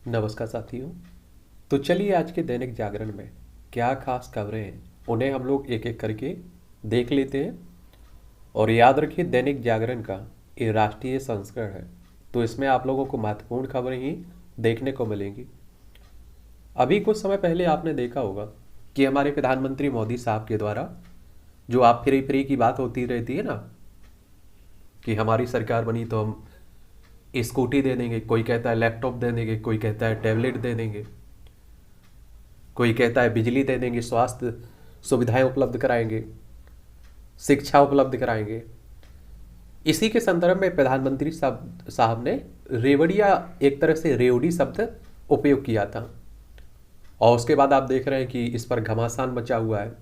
नमस्कार साथियों। तो चलिए आज के दैनिक जागरण में क्या खास खबरें हैं उन्हें हम लोग एक एक करके देख लेते हैं। और याद रखिए दैनिक जागरण का ये राष्ट्रीय संस्करण है, तो इसमें आप लोगों को महत्वपूर्ण खबरें ही देखने को मिलेंगी। अभी कुछ समय पहले आपने देखा होगा कि हमारे प्रधानमंत्री मोदी साहब के द्वारा जो आप फ्री फ्री की बात होती रहती है ना, कि हमारी सरकार बनी तो हम स्कूटी दे देंगे, कोई कहता है लैपटॉप दे देंगे, कोई कहता है टैबलेट दे देंगे, कोई कहता है बिजली दे देंगे, स्वास्थ्य सुविधाएं उपलब्ध कराएंगे, शिक्षा उपलब्ध कराएंगे। इसी के संदर्भ में प्रधानमंत्री साहब ने रेवड़िया, एक तरह से रेवड़ी शब्द उपयोग किया था। और उसके बाद आप देख रहे हैं कि इस पर घमासान मचा हुआ है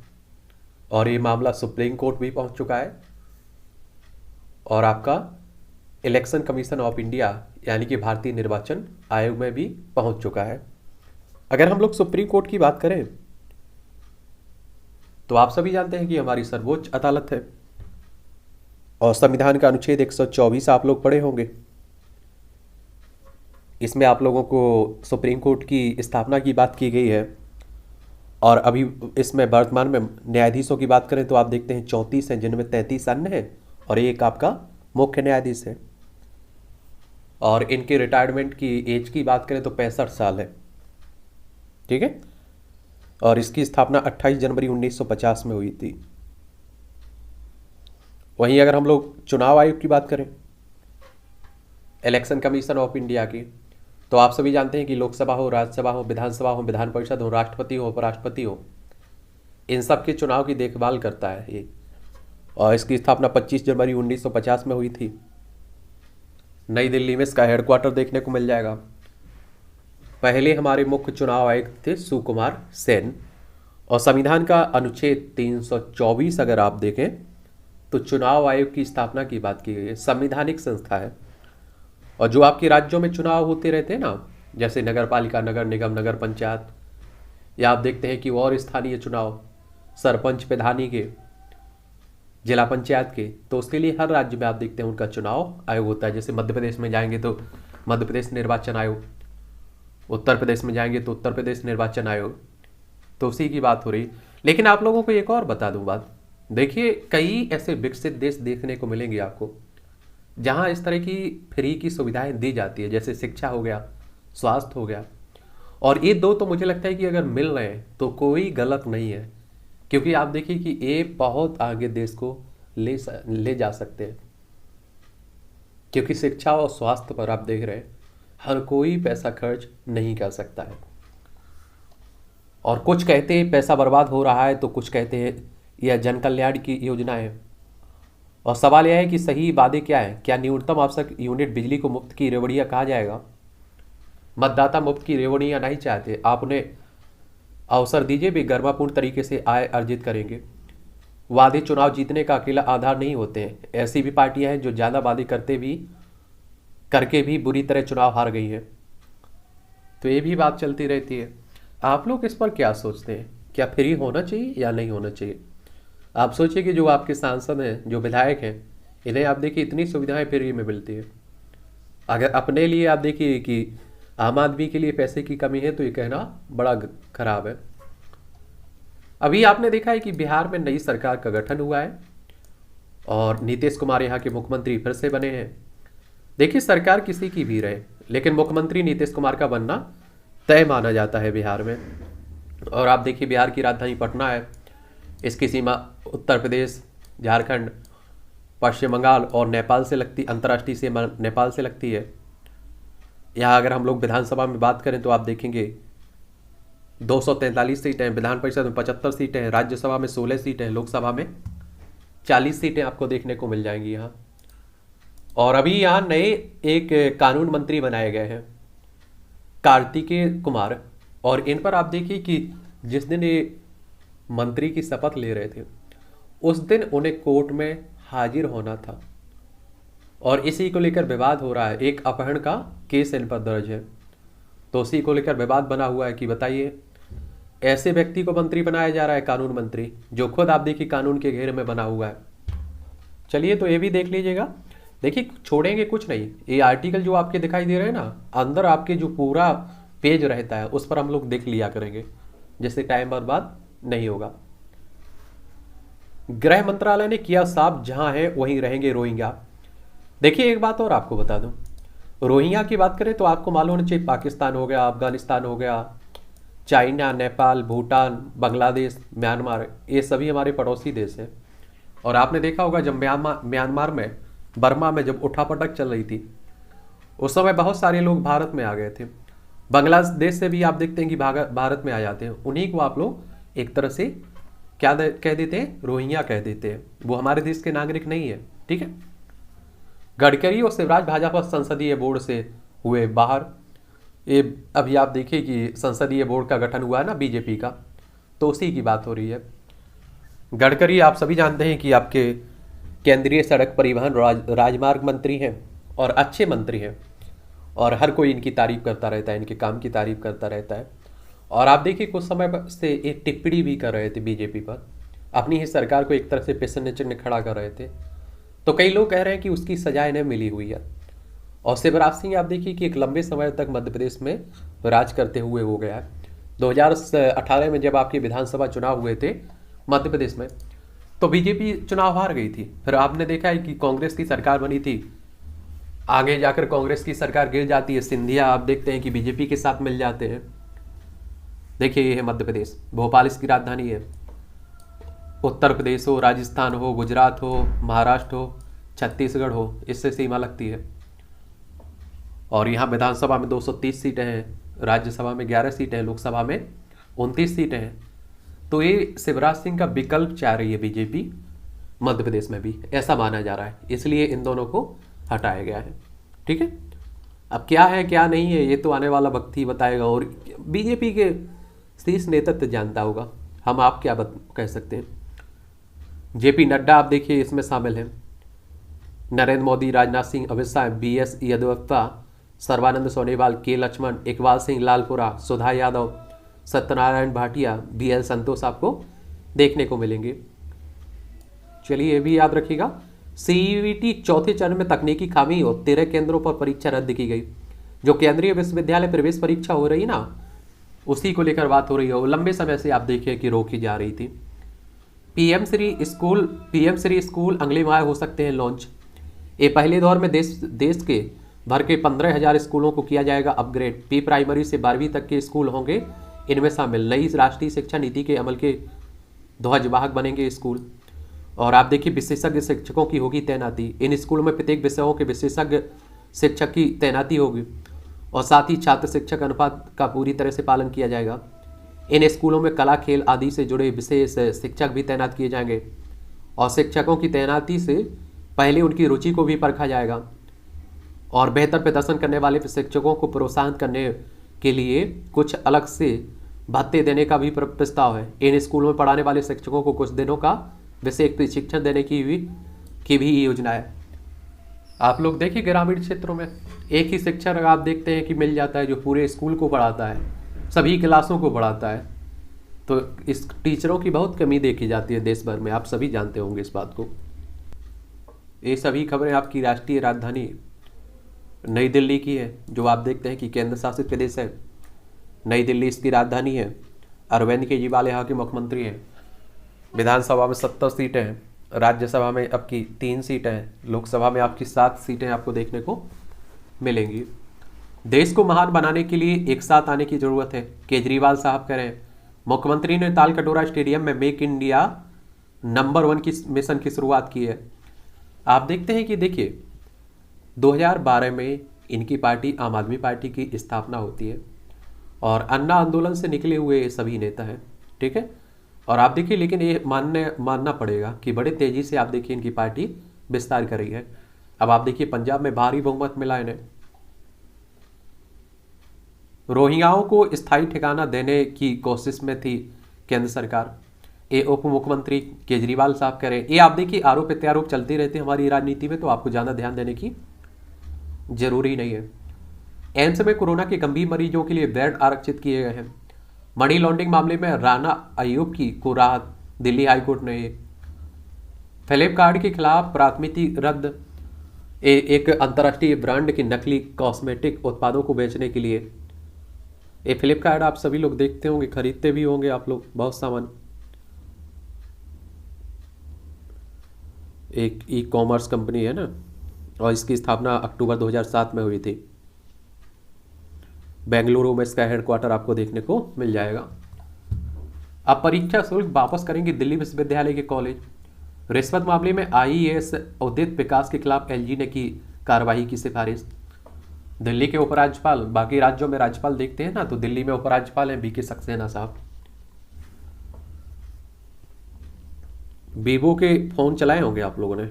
और ये मामला सुप्रीम कोर्ट भी पहुंच चुका है और आपका इलेक्शन कमीशन ऑफ इंडिया यानी कि भारतीय निर्वाचन आयोग में भी पहुंच चुका है। अगर हम लोग सुप्रीम कोर्ट की बात करें तो आप सभी जानते हैं कि हमारी सर्वोच्च अदालत है और संविधान का अनुच्छेद 124 आप लोग पढ़े होंगे। इसमें आप लोगों को सुप्रीम कोर्ट की स्थापना की बात की गई है और अभी इसमें वर्तमान में न्यायाधीशों की बात करें तो आप देखते हैं 34 हैं, जिनमें 33 अन्य हैं और एक आपका मुख्य न्यायाधीश है। और इनके रिटायरमेंट की एज की बात करें तो 65 साल है। ठीक है। और इसकी स्थापना 28 जनवरी 1950 में हुई थी। वहीं अगर हम लोग चुनाव आयोग की बात करें, इलेक्शन कमीशन ऑफ इंडिया की, तो आप सभी जानते हैं कि लोकसभा हो, राज्यसभा हो, विधानसभा हो, विधान परिषद हो, राष्ट्रपति हो, उपराष्ट्रपति हो, इन सब के चुनाव की देखभाल करता है ये। और इसकी स्थापना 25 जनवरी 1950 में हुई थी। नई दिल्ली में इसका हेडक्वार्टर देखने को मिल जाएगा। पहले हमारे मुख्य चुनाव आयुक्त थे सुकुमार सेन। और संविधान का अनुच्छेद 324 अगर आप देखें तो चुनाव आयोग की स्थापना की बात की गई है। संवैधानिक संस्था है और जो आपके राज्यों में चुनाव होते रहते हैं ना, जैसे नगर पालिका, नगर निगम, नगर पंचायत, या आप देखते हैं कि और स्थानीय चुनाव सरपंच प्रधानी के, जिला पंचायत के, तो उसके लिए हर राज्य में आप देखते हैं उनका चुनाव आयोग होता है। जैसे मध्य प्रदेश में जाएंगे तो मध्य प्रदेश निर्वाचन आयोग, उत्तर प्रदेश में जाएंगे तो उत्तर प्रदेश निर्वाचन आयोग। तो उसी की बात हो रही। लेकिन आप लोगों को एक और बता दूं बात, देखिए कई ऐसे विकसित देश देखने को मिलेंगे आपको जहां इस तरह की फ्री की सुविधाएं दी जाती है, जैसे शिक्षा हो गया, स्वास्थ्य हो गया। और ये दो तो मुझे लगता है कि अगर मिल रहे हैं तो कोई गलत नहीं है, क्योंकि आप देखिए कि ये बहुत आगे देश को ले जा सकते हैं। क्योंकि शिक्षा और स्वास्थ्य पर आप देख रहे हैं हर कोई पैसा खर्च नहीं कर सकता है। और कुछ कहते हैं पैसा बर्बाद हो रहा है, तो कुछ कहते हैं यह जन कल्याण की योजना है। और सवाल यह है कि सही वादे क्या है? क्या न्यूनतम आवश्यक यूनिट बिजली को मुफ्त की रेवड़ियाँ कहा जाएगा? मतदाता मुफ्त की रेवड़ियाँ नहीं चाहते, आप उन्हें अवसर दीजिए, भी गर्मापूर्ण तरीके से आय अर्जित करेंगे। वादे चुनाव जीतने का अकेला आधार नहीं होते हैं। ऐसी भी पार्टियां हैं जो ज़्यादा वादे करके भी बुरी तरह चुनाव हार गई हैं। तो ये भी बात चलती रहती है। आप लोग इस पर क्या सोचते हैं? क्या फ्री होना चाहिए या नहीं होना चाहिए? आप सोचिए कि जो आपके सांसद हैं, जो विधायक हैं, इन्हें आप देखिए इतनी सुविधाएं फ्री में मिलती है। अगर अपने लिए आप देखिए कि आम आदमी के लिए पैसे की कमी है तो ये कहना बड़ा खराब है। अभी आपने देखा है कि बिहार में नई सरकार का गठन हुआ है और नीतीश कुमार यहाँ के मुख्यमंत्री फिर से बने हैं। देखिए सरकार किसी की भी रहे, लेकिन मुख्यमंत्री नीतीश कुमार का बनना तय माना जाता है बिहार में। और आप देखिए बिहार की राजधानी पटना है, इसकी सीमा उत्तर प्रदेश, झारखंड, पश्चिम बंगाल और नेपाल से लगती, अंतर्राष्ट्रीय सीमा नेपाल से लगती है। यहाँ अगर हम लोग विधानसभा में बात करें तो आप देखेंगे 243 सीटें हैं, विधान परिषद में 75 सीटें हैं, राज्यसभा में 16 सीटें हैं, लोकसभा में 40 सीटें आपको देखने को मिल जाएंगी यहाँ। और अभी यहाँ नए एक कानून मंत्री बनाए गए हैं, कार्तिकेय कुमार। और इन पर आप देखिए कि जिस दिन ये मंत्री की शपथ ले रहे थे उस दिन उन्हें कोर्ट में हाजिर होना था और इसी को लेकर विवाद हो रहा है। एक अपहरण का केस इन पर दर्ज है, तो उसी को लेकर विवाद बना हुआ है कि बताइए ऐसे व्यक्ति को मंत्री बनाया जा रहा है, कानून मंत्री, जो खुद आप देखिए कानून के घेरे में बना हुआ है। चलिए तो ये भी देख लीजिएगा। देखिए छोड़ेंगे कुछ नहीं, ये आर्टिकल जो आपके दिखाई दे रहे हैं ना, अंदर आपके जो पूरा पेज रहता है उस पर हम लोग देख लिया करेंगे, जिससे टाइम बर्बाद नहीं होगा। गृह मंत्रालय ने किया साफ, जहां है वहीं रहेंगे रोहिंग्या। देखिए एक बात और आपको बता दूं, रोहिंग्या की बात करें तो आपको मालूम होना चाहिए पाकिस्तान हो गया, अफगानिस्तान हो गया, चाइना, नेपाल, भूटान, बांग्लादेश, म्यांमार, ये सभी हमारे पड़ोसी देश हैं। और आपने देखा होगा जब म्यांमार में, बर्मा में जब उठापटक चल रही थी उस समय बहुत सारे लोग भारत में आ गए थे। बांग्लादेश से भी आप देखते हैं कि भारत में आ जाते हैं, उन्हीं को आप लोग एक तरह से क्या कह देते हैं, रोहिंग्या कह देते हैं। वो हमारे देश के नागरिक नहीं है, ठीक है। गडकरी और शिवराज भाजपा संसदीय बोर्ड से हुए बाहर। ये अभी आप देखिए कि संसदीय बोर्ड का गठन हुआ है ना बीजेपी का, तो उसी की बात हो रही है। गडकरी आप सभी जानते हैं कि आपके केंद्रीय सड़क परिवहन राजमार्ग मंत्री हैं और अच्छे मंत्री हैं, और हर कोई इनकी तारीफ करता रहता है, इनके काम की तारीफ करता रहता है। और आप देखिए कुछ समय से एक टिप्पणी भी कर रहे थे बीजेपी पर, अपनी ही सरकार को एक तरह से प्रश्न चिन्ह खड़ा कर रहे थे। तो कई लोग कह रहे हैं कि उसकी सजा इन्हें मिली हुई है। और शिवराज सिंह आप देखिए कि एक लंबे समय तक मध्य प्रदेश में राज करते हुए हो गया है। 2018 में जब आपके विधानसभा चुनाव हुए थे मध्य प्रदेश में, तो बीजेपी चुनाव हार गई थी। फिर आपने देखा है कि कांग्रेस की सरकार बनी थी, आगे जाकर कांग्रेस की सरकार गिर जाती है, सिंधिया आप देखते हैं कि बीजेपी के साथ मिल जाते हैं। देखिए ये है मध्य प्रदेश, भोपाल इसकी राजधानी है। उत्तर प्रदेश हो, राजस्थान हो, गुजरात हो, महाराष्ट्र हो, छत्तीसगढ़ हो, इससे सीमा लगती है। और यहाँ विधानसभा में 230 सीटें हैं, राज्यसभा में 11 सीटें हैं, लोकसभा में 29 सीटें हैं। तो ये शिवराज सिंह का विकल्प चाह रही है बीजेपी मध्य प्रदेश में भी, ऐसा माना जा रहा है, इसलिए इन दोनों को हटाया गया है, ठीक है। अब क्या है क्या नहीं है ये तो आने वाला वक्त ही बताएगा, और बीजेपी के शीर्ष नेतृत्व जानता होगा, हम आप क्या कह सकते हैं। जेपी नड्डा आप देखिए इसमें शामिल हैं, नरेंद्र मोदी, राजनाथ सिंह, अमित शाह, BS येदियुरप्पा, सर्बानंद सोनोवाल, के लक्ष्मण, इकबाल सिंह लालपुरा, सुधा यादव, सत्यनारायण भाटिया, BL संतोष आपको देखने को मिलेंगे। चलिए ये भी याद रखिएगा, CUET चौथे चरण में तकनीकी खामी और 13 केंद्रों पर परीक्षा रद्द की गई। जो केंद्रीय विश्वविद्यालय प्रवेश परीक्षा हो रही ना, उसी को लेकर बात हो रही है। वो लंबे समय से आप देखिए कि रोकी जा रही थी। PM श्री स्कूल अगले माह हो सकते हैं लॉन्च। ये पहले दौर में देश के भर के 15,000 स्कूलों को किया जाएगा अपग्रेड। प्री प्राइमरी से 12वीं तक के स्कूल होंगे इनमें शामिल। नई राष्ट्रीय शिक्षा नीति के अमल के ध्वजवाहक बनेंगे स्कूल। और आप देखिए विशेषज्ञ शिक्षकों की होगी तैनाती। इन स्कूलों में प्रत्येक विषयों के विशेषज्ञ शिक्षक की तैनाती होगी, और साथ ही छात्र शिक्षक अनुपात का पूरी तरह से पालन किया जाएगा। इन स्कूलों में कला, खेल आदि से जुड़े विशेष शिक्षक भी तैनात किए जाएंगे, और शिक्षकों की तैनाती से पहले उनकी रुचि को भी परखा जाएगा। और बेहतर प्रदर्शन करने वाले शिक्षकों को प्रोत्साहन करने के लिए कुछ अलग से भत्ते देने का भी प्रस्ताव है। इन स्कूलों में पढ़ाने वाले शिक्षकों को कुछ दिनों का विशेष प्रशिक्षण देने की भी योजना है। आप लोग देखिए ग्रामीण क्षेत्रों में एक ही शिक्षक आप देखते हैं कि मिल जाता है जो पूरे स्कूल को पढ़ाता है, सभी क्लासों को पढ़ाता है। तो इस टीचरों की बहुत कमी देखी जाती है देश भर में, आप सभी जानते होंगे इस बात को। ये सभी खबरें आपकी राष्ट्रीय राजधानी नई दिल्ली की है, जो आप देखते हैं कि केंद्र शासित प्रदेश है। नई दिल्ली इसकी राजधानी है। अरविंद केजरीवाल यहाँ के मुख्यमंत्री हैं। विधानसभा में 70 सीटें हैं, राज्यसभा में आपकी 3 सीटें हैं, लोकसभा में आपकी 7 सीटें आपको देखने को मिलेंगी। देश को महान बनाने के लिए एक साथ आने की जरूरत है, केजरीवाल साहब कह रहे हैं। मुख्यमंत्री ने तालकटोरा स्टेडियम में मेक इंडिया नंबर 1 की मिशन की शुरुआत की है। आप देखते हैं कि देखिए 2012 में इनकी पार्टी आम आदमी पार्टी की स्थापना होती है, और अन्ना आंदोलन से निकले हुए सभी नेता हैं, ठीक है। और आप देखिए लेकिन ये मानना पड़ेगा कि बड़े तेजी से आप देखिए इनकी पार्टी विस्तार कर रही है। अब आप देखिए पंजाब में भारी बहुमत मिला इन्हें। रोहिंग्याओं को स्थायी ठिकाना देने की कोशिश में थी केंद्र सरकार, ये उप मुख्यमंत्री केजरीवाल साहब कह रहे हैं। ये आप देखिए आरोप प्रत्यारोप चलते रहते हैं हमारी राजनीति में, तो आपको ज़्यादा ध्यान देने की जरूरी नहीं है। एम्स में कोरोना के गंभीर मरीजों के लिए बेड आरक्षित किए गए हैं। मनी लॉन्ड्रिंग मामले में राना अयूब को राहत, दिल्ली हाईकोर्ट ने। फ्लिपकार्ट के खिलाफ प्राथमिकी रद्द। एक अंतर्राष्ट्रीय ब्रांड के नकली कॉस्मेटिक उत्पादों को बेचने के लिए ये फ्लिपकार्ट आप सभी लोग देखते होंगे, खरीदते भी होंगे आप लोग बहुत सामान। एक ई कॉमर्स कंपनी है ना, और इसकी स्थापना अक्टूबर 2007 में हुई थी। बेंगलुरु में इसका हेडक्वार्टर आपको देखने को मिल जाएगा। अब परीक्षा शुल्क वापस करेंगे दिल्ली विश्वविद्यालय के कॉलेज। रिश्वत मामले में आईएएस उदित विकास के खिलाफ एलजी ने की कार्रवाई की सिफारिश। दिल्ली के उपराज्यपाल, बाकी राज्यों में राज्यपाल देखते हैं ना, तो दिल्ली में उपराज्यपाल हैं बीके सक्सेना साहब। वीवो के फोन चलाए होंगे आप लोगों ने।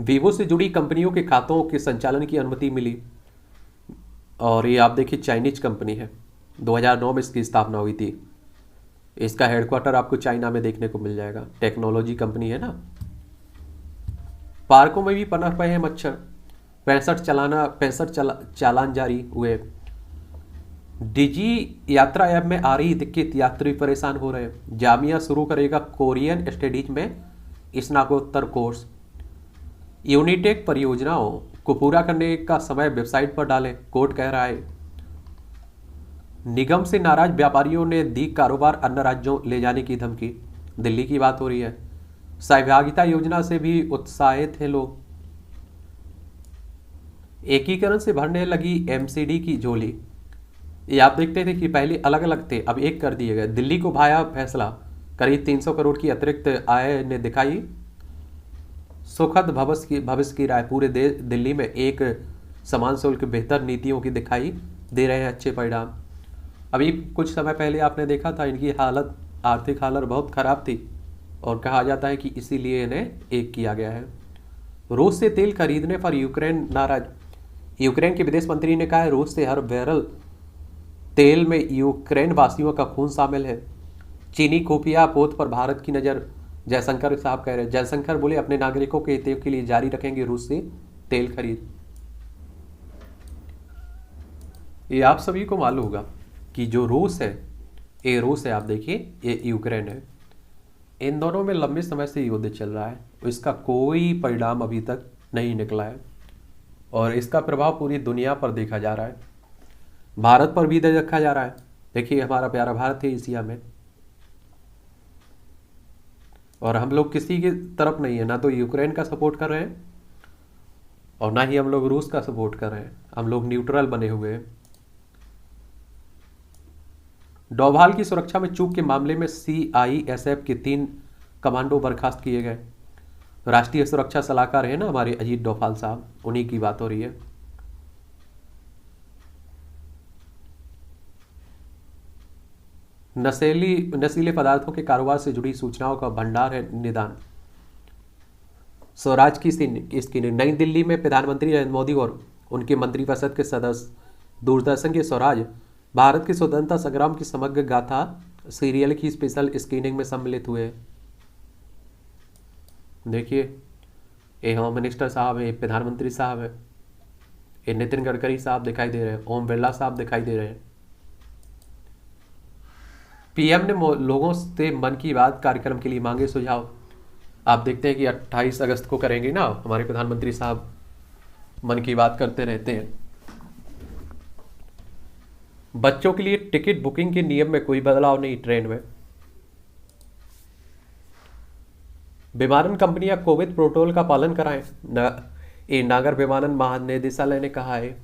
वीवो से जुड़ी कंपनियों के खातों के संचालन की अनुमति मिली, और ये आप देखिए चाइनीज कंपनी है, 2009 में इसकी स्थापना हुई थी। इसका हेडक्वार्टर आपको चाइना में देखने को मिल जाएगा, टेक्नोलॉजी कंपनी है ना। पार्कों में भी पनप रहे हैं मच्छर, 65 चालान जारी हुए। डिजी यात्रा ऐप में आ रही दिक्कत, यात्री परेशान हो रहे हैं। जामिया शुरू करेगा कोरियन स्टडीज में स्नातकोत्तर कोर्स। यूनिटेक परियोजनाओं को पूरा करने का समय वेबसाइट पर डालें, कोर्ट कह रहा है। निगम से नाराज व्यापारियों ने दी कारोबार अन्य राज्यों ले जाने की धमकी। दिल्ली की बात हो रही है। सहभागिता योजना से भी उत्साहित हैं लोग। एकीकरण से भरने लगी एमसीडी की झोली। ये आप देखते थे कि पहले अलग अलग थे, अब एक कर दिए गए। दिल्ली को भाया फैसला, करीब 300 करोड़ की अतिरिक्त आय ने दिखाई सुखद भविष्य की राय। पूरे दिल्ली में एक समान शुल्क, बेहतर नीतियों की दिखाई दे रहे हैं अच्छे परिणाम। अभी कुछ समय पहले आपने देखा था इनकी हालत, आर्थिक हालत बहुत खराब थी, और कहा जाता है कि इसीलिए इन्हें एक किया गया है। रूस से तेल खरीदने पर यूक्रेन नाराज। यूक्रेन के विदेश मंत्री ने कहा है रूस से हर बैरल तेल में यूक्रेन वासियों का खून शामिल है। चीनी खुफिया पोत पर भारत की नज़र, जयशंकर साहब कह रहे हैं। जयशंकर बोले अपने नागरिकों के हित के लिए जारी रखेंगे रूस से तेल खरीद। ये आप सभी को मालूम होगा कि जो रूस है, ये रूस है, आप देखिए ये यूक्रेन है। इन दोनों में लंबे समय से युद्ध चल रहा है, इसका कोई परिणाम अभी तक नहीं निकला है, और इसका प्रभाव पूरी दुनिया पर देखा जा रहा है। भारत पर भी देखा जा रहा है। देखिए हमारा प्यारा भारत है एशिया में, और हम लोग किसी की तरफ नहीं है, ना तो यूक्रेन का सपोर्ट कर रहे हैं और ना ही हम लोग रूस का सपोर्ट कर रहे हैं। हम लोग न्यूट्रल बने हुए हैं। डोभाल की सुरक्षा में चूक के मामले में सीआईएसएफ के 3 कमांडो बर्खास्त किए गए। राष्ट्रीय सुरक्षा सलाहकार है ना हमारे अजीत डोभाल साहब, उन्हीं की बात हो रही है। नशीले पदार्थों के कारोबार से जुड़ी सूचनाओं का भंडार है निदान। स्वराज की स्क्रीनिंग। नई दिल्ली में प्रधानमंत्री नरेंद्र मोदी और उनके मंत्रिपरिषद के सदस्य दूरदर्शन के स्वराज भारत के स्वतंत्रता संग्राम की समग्र गाथा सीरियल की स्पेशल स्क्रीनिंग में सम्मिलित हुए। देखिए ये होम मिनिस्टर साहब है, प्रधानमंत्री साहब है, ये नितिन गडकरी साहब दिखाई दे रहे हैं, ओम बिरला साहब दिखाई दे रहे हैं। पीएम ने लोगों से मन की बात कार्यक्रम के लिए मांगे सुझाव। आप देखते हैं कि 28 अगस्त को करेंगे ना हमारे प्रधानमंत्री साहब, मन की बात करते रहते हैं। बच्चों के लिए टिकट बुकिंग के नियम में कोई बदलाव नहीं ट्रेन में। विमानन कंपनियां कोविड प्रोटोकॉल का पालन कराएं, नागर विमानन महानिदेशालय ने कहा है।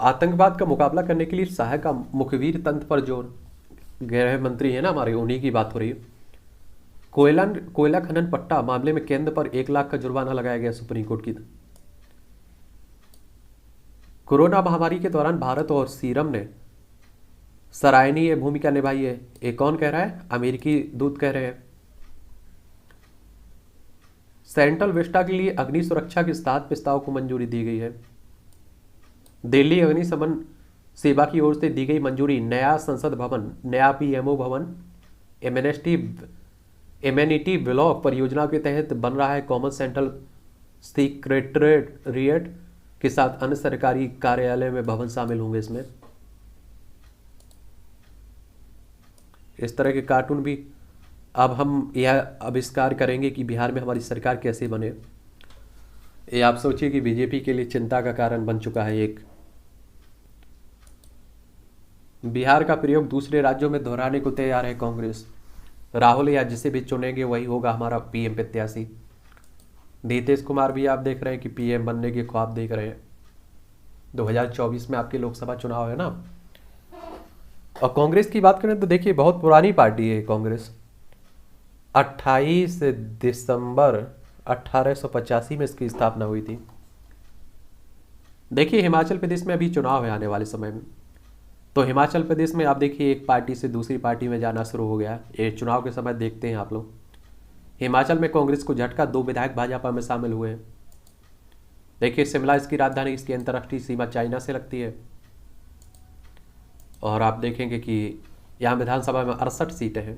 आतंकवाद का मुकाबला करने के लिए सहायक मुखबिर तंत्र पर जोर। गृह मंत्री है ना हमारे, उन्हीं की बात हो रही है। कोयला खनन पट्टा मामले में केंद्र पर 1 लाख का जुर्माना लगाया गया सुप्रीम कोर्ट की। कोरोना महामारी के दौरान भारत और सीरम ने सराहनीय भूमिका निभाई है। ये कौन कह रहा है? अमेरिकी दूत कह रहे हैं। सेंट्रल विस्टा के लिए अग्नि सुरक्षा के 7 प्रस्ताव को मंजूरी दी गई है। दिल्ली अग्निशमन सेवा की ओर से दी गई मंजूरी। नया संसद भवन, नया पीएमओ भवन, एमेनिटी ब्लॉक परियोजना के तहत बन रहा है। कॉमन सेंट्रल सेक्रेटरीट के साथ अन्य सरकारी कार्यालय में भवन शामिल होंगे। इसमें इस तरह के कार्टून भी अब हम यह आविष्कार करेंगे कि बिहार में हमारी सरकार कैसे बने। ये आप सोचिए कि बीजेपी के लिए चिंता का कारण बन चुका है एक बिहार का प्रयोग दूसरे राज्यों में दोहराने को तैयार है कांग्रेस। राहुल या जिसे भी चुनेंगे वही होगा हमारा पीएम प्रत्याशी। नीतीश कुमार भी आप देख रहे हैं कि पीएम बनने के ख्वाब देख रहे हैं। 2024 में आपके लोकसभा चुनाव है ना। और कांग्रेस की बात करें तो देखिए बहुत पुरानी पार्टी है कांग्रेस। 28 दिसंबर 1885 में इसकी स्थापना हुई थी। देखिए हिमाचल प्रदेश में अभी चुनाव है आने वाले समय में, तो हिमाचल प्रदेश में आप देखिए एक पार्टी से दूसरी पार्टी में जाना शुरू हो गया। ये चुनाव के समय देखते हैं आप लोग। हिमाचल में कांग्रेस को झटका, 2 विधायक भाजपा में शामिल हुए हैं। देखिए शिमला इसकी राजधानी, इसकी अंतर्राष्ट्रीय सीमा चाइना से लगती है। और आप देखेंगे कि यहाँ विधानसभा में 68 सीटें हैं।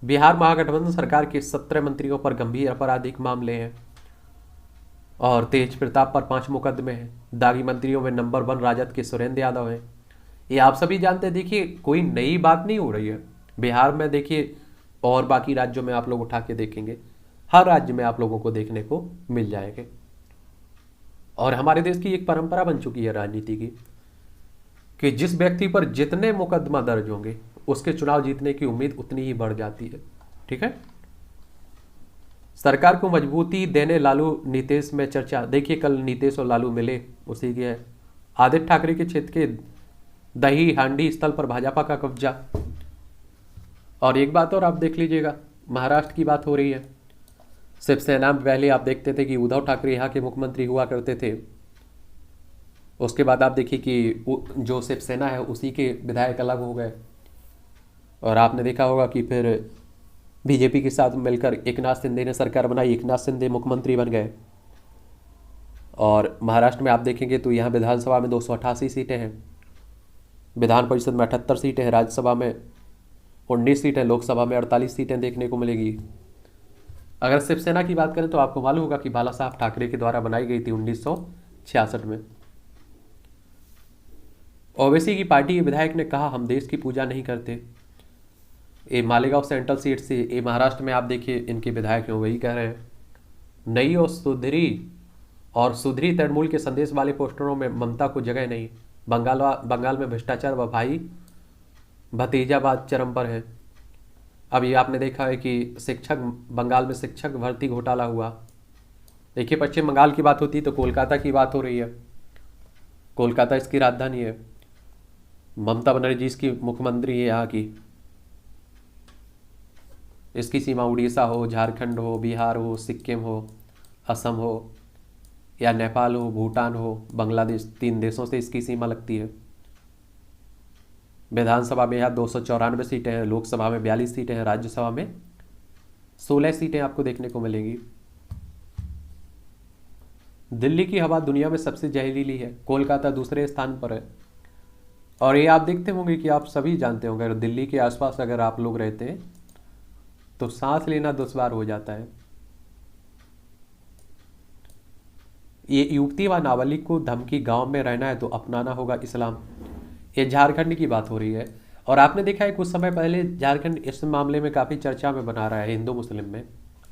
बिहार महागठबंधन सरकार के 17 मंत्रियों पर गंभीर आपराधिक मामले हैं और तेज प्रताप पर 5 मुकदमे हैं। दागी मंत्रियों में नंबर 1 राजद के सुरेंद्र यादव हैं। ये आप सभी जानते हैं। देखिए कोई नई बात नहीं हो रही है बिहार में। देखिए और बाकी राज्यों में आप लोग उठा के देखेंगे, हर राज्य में आप लोगों को देखने को मिल जाएंगे। और हमारे देश की एक परंपरा बन चुकी है राजनीति की कि जिस व्यक्ति पर जितने मुकदमा दर्ज होंगे उसके चुनाव जीतने की उम्मीद उतनी ही बढ़ जाती है। ठीक है। सरकार को मजबूती देने लालू नीतीश में चर्चा। देखिए कल नीतीश और लालू मिले, उसी के है। आदित्य ठाकरे के क्षेत्र के दही हांडी स्थल पर भाजपा का कब्जा। और एक बात और आप देख लीजिएगा, महाराष्ट्र की बात हो रही है। शिवसेना में पहले आप देखते थे कि उद्धव ठाकरे यहाँ के मुख्यमंत्री हुआ करते थे। उसके बाद आप देखिए कि जो शिवसेना है उसी के विधायक अलग हो गए। और आपने देखा होगा कि फिर बीजेपी के साथ मिलकर एकनाथ शिंदे ने सरकार बनाई, एकनाथ शिंदे मुख्यमंत्री बन गए। और महाराष्ट्र में आप देखेंगे तो यहाँ विधानसभा में 288 सीटें हैं, विधान परिषद में 78 सीटें हैं, राज्यसभा में 19 सीटें, लोकसभा में 48 सीटें देखने को मिलेगी। अगर शिवसेना की बात करें तो आपको मालूम होगा कि बाला साहब ठाकरे के द्वारा बनाई गई थी 1966 में। ओवैसी की पार्टी के विधायक ने कहा हम देश की पूजा नहीं करते। ये मालेगांव सेंट्रल सीट से, ये महाराष्ट्र में आप देखिए इनके विधायक हैं वही कह रहे हैं। नई और सुधरी तृणमूल के संदेश वाले पोस्टरों में ममता को जगह नहीं। बंगाल में भ्रष्टाचार व भाई भतीजावाद चरम पर है। अभी आपने देखा है कि बंगाल में शिक्षक भर्ती घोटाला हुआ। देखिए पश्चिम बंगाल की बात होती तो कोलकाता की बात हो रही है। कोलकाता इसकी राजधानी है। ममता बनर्जी इसकी मुख्यमंत्री है यहाँ की। इसकी सीमा उड़ीसा हो, झारखंड हो, बिहार हो, सिक्किम हो, असम हो या नेपाल हो, भूटान हो, बांग्लादेश, 3 देशों से इसकी सीमा लगती है। विधानसभा में यहाँ 294 सीटें हैं, लोकसभा में 42 सीटें हैं, राज्यसभा में 16 सीटें आपको देखने को मिलेंगी। दिल्ली की हवा दुनिया में सबसे जहरीली है, कोलकाता दूसरे स्थान पर है। और ये आप देखते होंगे कि आप सभी जानते होंगे, अगर दिल्ली के आसपास अगर आप लोग रहते हैं तो सांस लेना दुश्वार हो जाता है। ये युवती व नाबालिग को धमकी, गांव में रहना है तो अपनाना होगा इस्लाम। ये झारखंड की बात हो रही है। और आपने देखा है कुछ समय पहले झारखंड इस मामले में काफ़ी चर्चा में बना रहा है हिंदू मुस्लिम में।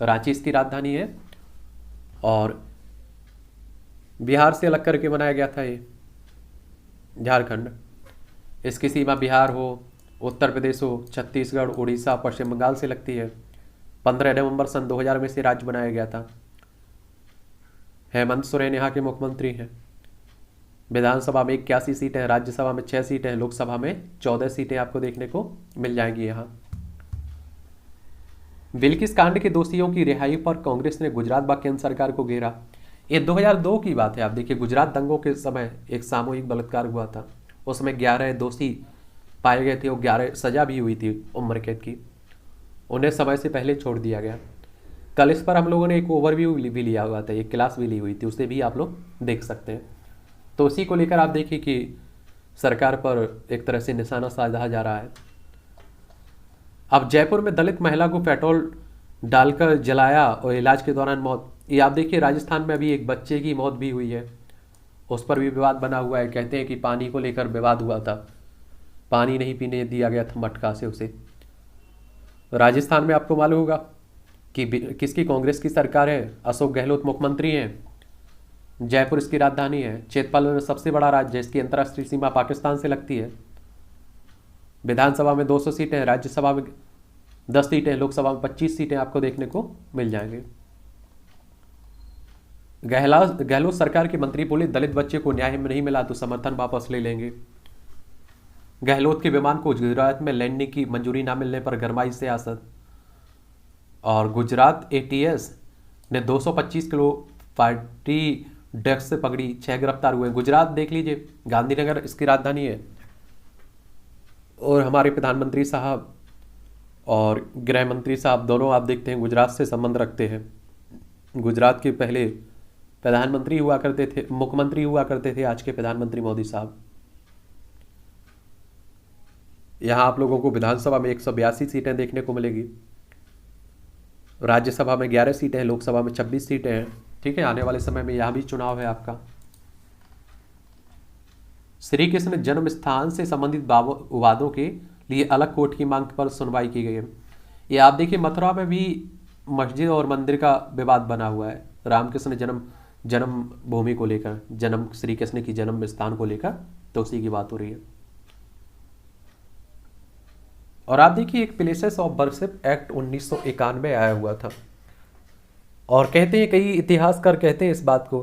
रांची इसकी राजधानी है और बिहार से अलग करके बनाया गया था ये झारखंड। इसकी सीमा बिहार हो, उत्तर प्रदेश हो, छत्तीसगढ़, उड़ीसा, पश्चिम बंगाल से लगती है। 15 नवंबर सन 2000 में से राज्य बनाया गया था। हेमंत सोरेन यहाँ के मुख्यमंत्री हैं। विधानसभा में 81 सीटें हैं, राज्यसभा में 6 सीटें हैं, लोकसभा में 14 सीटें आपको देखने को मिल जाएंगी। यहाँ बिल्किस कांड के दोषियों की रिहाई पर कांग्रेस ने गुजरात व केंद्र सरकार को घेरा। ये 2002 की बात है। आप देखिए गुजरात दंगों के समय एक सामूहिक बलात्कार हुआ था, उसमें 11 दोषी पाए गए थे और 11 सजा भी हुई थी उम्र कैद की। उन्हें समय से पहले छोड़ दिया गया। कल इस पर हम लोगों ने एक ओवरव्यू भी लिया हुआ था, एक क्लास भी ली हुई थी, उसे भी आप लोग देख सकते हैं। तो उसी को लेकर आप देखिए कि सरकार पर एक तरह से निशाना साधा जा रहा है। अब जयपुर में दलित महिला को पेट्रोल डालकर जलाया और इलाज के दौरान मौत। ये आप देखिए राजस्थान में अभी एक बच्चे की मौत भी हुई है, उस पर भी विवाद बना हुआ है। कहते हैं कि पानी को लेकर विवाद हुआ था, पानी नहीं पीने दिया गया था मटका से उसे। राजस्थान में आपको मालूम होगा कि किसकी, कांग्रेस की सरकार है, अशोक गहलोत मुख्यमंत्री हैं जयपुर इसकी राजधानी है। क्षेत्रफल सबसे बड़ा राज्य है, इसकी अंतर्राष्ट्रीय सीमा पाकिस्तान से लगती है। विधानसभा में 200 सीटें हैं, राज्यसभा में 10 सीटें, लोकसभा में 25 सीटें आपको देखने को मिल जाएंगे। गहलोत सरकार के मंत्री बोले दलित बच्चे को न्याय नहीं मिला तो समर्थन वापस ले लेंगे। गहलोत के विमान को गुजरात में लैंडिंग की मंजूरी न मिलने पर गरमाई सियासत। और गुजरात एटीएस ने 225 किलो पार्टी ड्रग्स से पकड़ी, 6 गिरफ्तार हुए। गुजरात देख लीजिए, गांधीनगर इसकी राजधानी है। और हमारे प्रधानमंत्री साहब और गृह मंत्री साहब दोनों आप देखते हैं गुजरात से संबंध रखते हैं। गुजरात के पहले प्रधानमंत्री हुआ करते थे, मुख्यमंत्री हुआ करते थे आज के प्रधानमंत्री मोदी साहब। यहां आप लोगों को विधानसभा में 182 सीटें देखने को मिलेगी, राज्यसभा में 11 सीटें हैं, लोकसभा में 26 सीटें हैं। ठीक है, आने वाले समय में यहां भी चुनाव है आपका। श्री कृष्ण जन्म स्थान से संबंधित वादों के लिए अलग कोर्ट की मांग पर सुनवाई की गई है। ये आप देखिए, मथुरा में भी मस्जिद और मंदिर का विवाद बना हुआ है, रामकृष्ण जन्म भूमि को लेकर, जन्म श्री कृष्ण की जन्म स्थान को लेकर, तो उसी की बात हो रही है। और आप देखिए, एक प्लेसेस ऑफ वर्शिप एक्ट 1991 आया हुआ था, और कहते हैं, कई इतिहासकार कहते हैं इस बात को,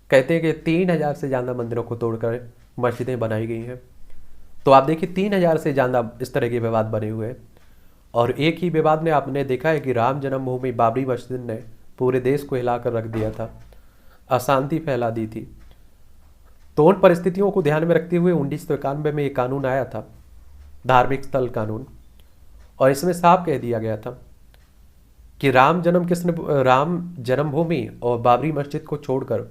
कहते हैं कि 3000 से ज़्यादा मंदिरों को तोड़कर मस्जिदें बनाई गई हैं। तो आप देखिए 3000 से ज़्यादा इस तरह के विवाद बने हुए हैं। और एक ही विवाद में आपने देखा है कि राम जन्मभूमि बाबरी मस्जिद ने पूरे देश को हिलाकर रख दिया था, अशांति फैला दी थी। तो उन परिस्थितियों को ध्यान में रखते हुए 1991 में एक कानून आया था, धार्मिक स्थल कानून, और इसमें साफ कह दिया गया था कि राम जन्मभूमि और बाबरी मस्जिद को छोड़कर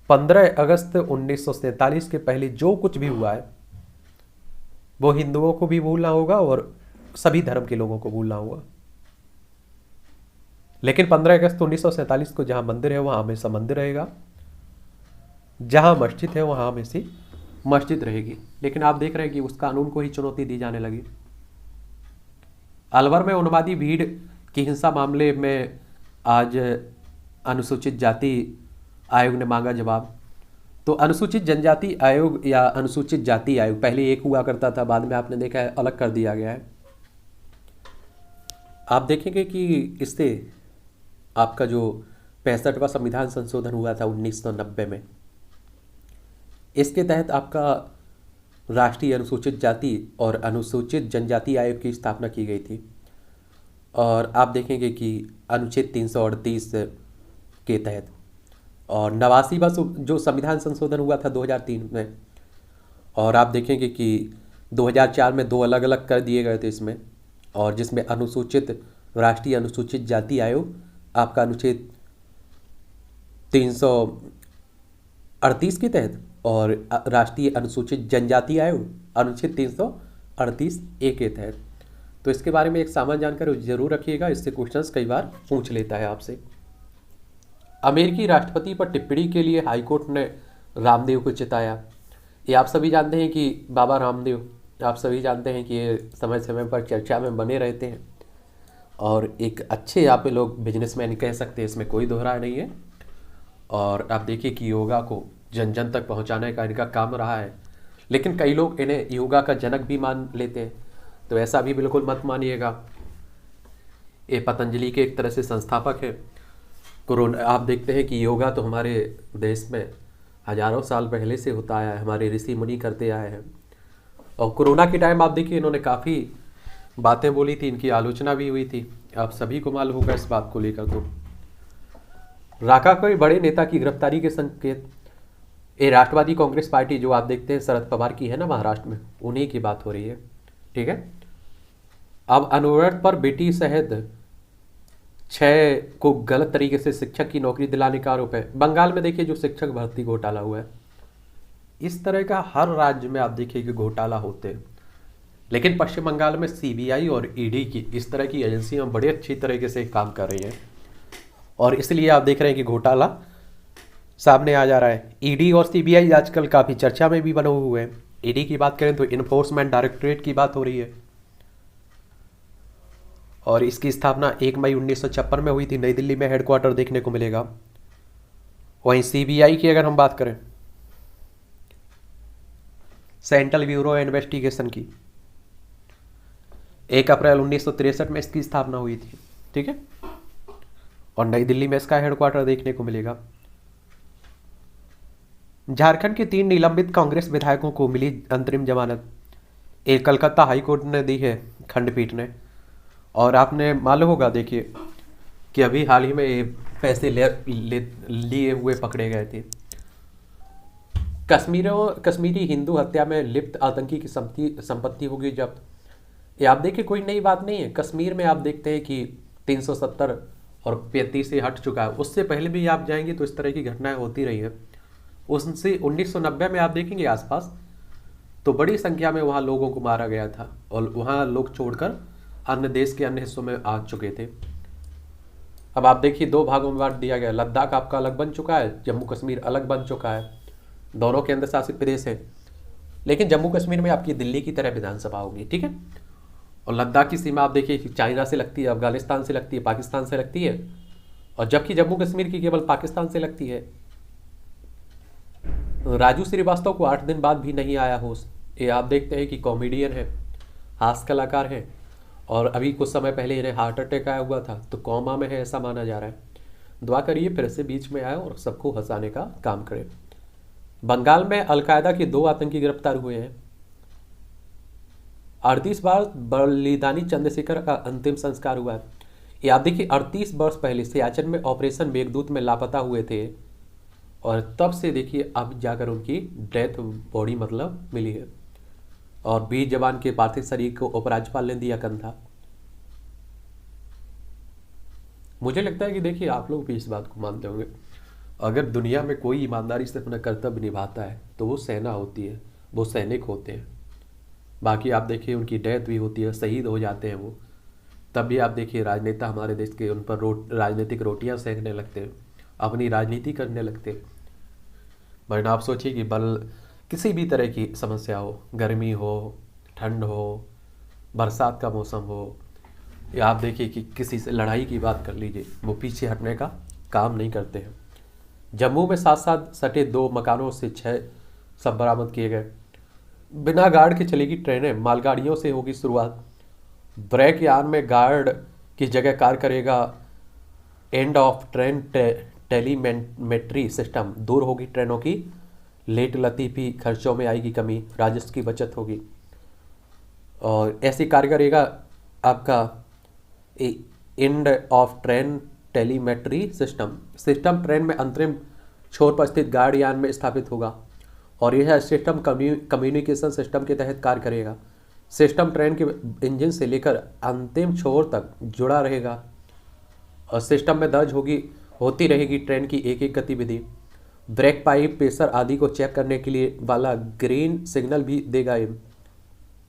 15 अगस्त 1947 के पहले जो कुछ भी हुआ है वो हिंदुओं को भी भूलना होगा और सभी धर्म के लोगों को भूलना होगा। लेकिन 15 अगस्त 1947 को जहां मंदिर है वहां हमेशा मंदिर रहेगा, जहां मस्जिद है वहां हमेशा मस्जिद रहेगी। लेकिन आप देख रहे हैं कि उस कानून को ही चुनौती दी जाने लगी। अलवर में उन्मादी भीड़ की हिंसा मामले में आज अनुसूचित जाति आयोग ने मांगा जवाब। तो अनुसूचित जनजाति आयोग या अनुसूचित जाति आयोग पहले एक हुआ करता था, बाद में आपने देखा है अलग कर दिया गया है। आप देखेंगे कि इससे आपका जो 65वां संविधान संशोधन हुआ था 1990 में, इसके तहत आपका राष्ट्रीय अनुसूचित जाति और अनुसूचित जनजाति आयोग की स्थापना की गई थी। और आप देखेंगे कि अनुच्छेद 338 के तहत और 89वां जो संविधान संशोधन हुआ था 2003 में, और आप देखेंगे कि 2004 में 2 अलग अलग कर दिए गए थे इसमें, और जिसमें राष्ट्रीय अनुसूचित जाति आयोग आपका अनुच्छेद 338 के तहत, और राष्ट्रीय अनुसूचित जनजाति आयोग अनुच्छेद 338A के तहत। तो इसके बारे में एक सामान्य जानकारी जरूर रखिएगा, इससे क्वेश्चंस कई बार पूछ लेता है आपसे। अमेरिकी राष्ट्रपति पर टिप्पणी के लिए हाईकोर्ट ने रामदेव को चिताया। ये आप सभी जानते हैं कि बाबा रामदेव, आप सभी जानते हैं कि ये समय समय पर चर्चा में बने रहते हैं, और एक अच्छे यहाँ पे लोग बिजनेसमैन कह सकते हैं, इसमें कोई दोहराय नहीं है। और आप देखिए कि योगा को जन जन तक पहुँचाने का इनका काम रहा है, लेकिन कई लोग इन्हें योगा का जनक भी मान लेते हैं, तो ऐसा भी बिल्कुल मत मानिएगा। ये पतंजलि के एक तरह से संस्थापक है। कोरोना आप देखते हैं कि योगा तो हमारे देश में हजारों साल पहले से होता आया है, हमारे ऋषि मुनि करते आए हैं। और कोरोना के टाइम आप देखिए इन्होंने काफ़ी बातें बोली थी, इनकी आलोचना भी हुई थी, आप सभी को मालूम होगा इस बात को लेकर। तो राका कोई बड़े नेता की गिरफ्तारी के संकेत। ये राष्ट्रवादी कांग्रेस पार्टी जो आप देखते हैं शरद पवार की है ना महाराष्ट्र में, उन्हीं की बात हो रही है। ठीक है, अब अनवरत पर बेटी सहित 6 को गलत तरीके से शिक्षक की नौकरी दिलाने का आरोप है। बंगाल में देखिए जो शिक्षक भर्ती घोटाला हुआ है, इस तरह का हर राज्य में आप देखिए कि घोटाला होते हैं। लेकिन पश्चिम बंगाल में सीबीआई और ईडी की इस तरह की एजेंसियां बड़े अच्छी तरीके से काम कर रही हैं, और इसलिए आप देख रहे हैं कि घोटाला सामने आ जा रहा है। ईडी और सीबीआई आजकल काफ़ी चर्चा में भी बने हुए हैं। ईडी की बात करें तो इन्फोर्समेंट डायरेक्टरेट की बात हो रही है, और इसकी स्थापना 1 मई 1956 में हुई थी। नई दिल्ली में हेडक्वार्टर देखने को मिलेगा। वहीं सीबीआई की अगर हम बात करें, सेंट्रल ब्यूरो इन्वेस्टिगेशन की, 1 अप्रैल 1963 में इसकी स्थापना हुई थी। ठीक है, और नई दिल्ली में इसका हेडक्वार्टर देखने को मिलेगा। झारखंड के 3 निलंबित कांग्रेस विधायकों को मिली अंतरिम जमानत, एक कलकत्ता हाई कोर्ट ने दी है, खंडपीठ ने। और आपने मालूम होगा देखिए कि अभी हाल ही में ये पैसे लिए हुए पकड़े गए थे। कश्मीरी हिंदू हत्या में लिप्त आतंकी की संपत्ति होगी जब्त। ये आप देखिए कोई नई बात नहीं है। कश्मीर में आप देखते हैं कि 370 और 35 से हट चुका है। उससे पहले भी आप जाएंगे तो इस तरह की घटनाएं होती रही है। उससे 1990 में आप देखेंगे आसपास तो बड़ी संख्या में वहाँ लोगों को मारा गया था और वहाँ लोग छोड़कर अन्य देश के अन्य हिस्सों में आ चुके थे। अब आप देखिए 2 भागों में बांट दिया गया। लद्दाख आपका अलग बन चुका है, जम्मू कश्मीर अलग बन चुका है, दोनों केंद्र शासित प्रदेश है। लेकिन जम्मू कश्मीर में आपकी दिल्ली की तरह विधानसभा होगी। ठीक है, और लद्दाख की सीमा आप देखिए चाइना से लगती है, अफगानिस्तान से लगती है, पाकिस्तान से लगती है, और जबकि जम्मू कश्मीर की केवल पाकिस्तान से लगती है। राजू श्रीवास्तव को 8 दिन बाद भी नहीं आया होश। ये आप देखते हैं कि कॉमेडियन है, हास्य कलाकार है, और अभी कुछ समय पहले इन्हें हार्ट अटैक आया हुआ था तो कोमा में है ऐसा माना जा रहा है। दुआ करिए फिर से बीच में आए और सबको हंसाने का काम करे। बंगाल में अलकायदा के 2 आतंकी गिरफ्तार हुए हैं। 38 बार बलिदानी चंद्रशेखर का अंतिम संस्कार हुआ है। ये आप देखिए 38 वर्ष पहले सियाचिन में ऑपरेशन मेघदूत में लापता हुए थे और तब से देखिए अब जाकर उनकी डेथ बॉडी मतलब मिली है। और 20 जवान के पार्थिव शरीर को उपराज्यपाल ने दिया कंधा। मुझे लगता है कि देखिए आप लोग भी इस बात को मानते होंगे, अगर दुनिया में कोई ईमानदारी से अपना कर्तव्य निभाता है तो वो सेना होती है, वो सैनिक होते हैं। बाकी आप देखिए उनकी डेथ भी होती है, शहीद हो जाते हैं वो, तब भी आप देखिए राजनेता हमारे देश के उन पर राजनीतिक रोटियां सेकने लगते हैं, अपनी राजनीति करने लगते हैं। वरना आप सोचिए कि किसी भी तरह की समस्या हो, गर्मी हो, ठंड हो, बरसात का मौसम हो, या आप देखिए कि किसी से लड़ाई की बात कर लीजिए, वो पीछे हटने का काम नहीं करते हैं। जम्मू में साथ साथ सटे 2 मकानों से 6 सब बरामद किए गए। बिना गार्ड के चलेगी ट्रेनें, मालगाड़ियों से होगी शुरुआत। ब्रेक यार्ड में गार्ड की जगह कार्य करेगा end of train telemetry system. दूर होगी ट्रेनों की लेट लतीफ़ी, खर्चों में आएगी कमी, राजस्व की बचत होगी। और ऐसी कार्य करेगा आपका end of train telemetry system train में अंतरिम छोर पर स्थित गार्ड यार्ड में स्थापित होगा और यह सिस्टम कम्युनिकेशन सिस्टम के तहत कार्य करेगा। सिस्टम ट्रेन के इंजन से लेकर अंतिम छोर तक जुड़ा रहेगा और सिस्टम में दर्ज होती रहेगी ट्रेन की एक एक गतिविधि। ब्रेक पाइप, प्रेशर आदि को चेक करने के लिए वाला ग्रीन सिग्नल भी देगा। ये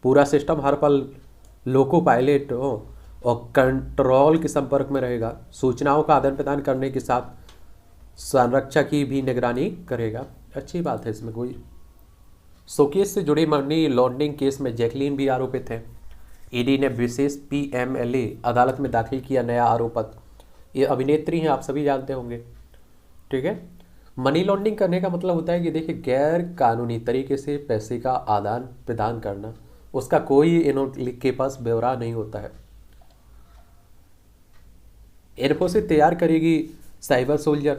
पूरा सिस्टम हर पल लोको पायलट और कंट्रोल के संपर्क में रहेगा। सूचनाओं का आदान प्रदान करने के साथ संरक्षा की भी निगरानी करेगा। अच्छी बात है इसमें कोई। शोकेस से जुड़े मनी लॉन्ड्रिंग केस में जैकलीन भी आरोपित है। ईडी ने विशेष पीएमएलए अदालत में दाखिल किया नया आरोप पत्र। ये अभिनेत्री हैं, आप सभी जानते होंगे। ठीक है, मनी लॉन्ड्रिंग करने का मतलब होता है कि देखिए गैर कानूनी तरीके से पैसे का आदान प्रदान करना, उसका कोई इनके पास ब्यौरा नहीं होता है। इन्फोसिस तैयार करेगी साइबर सोल्जर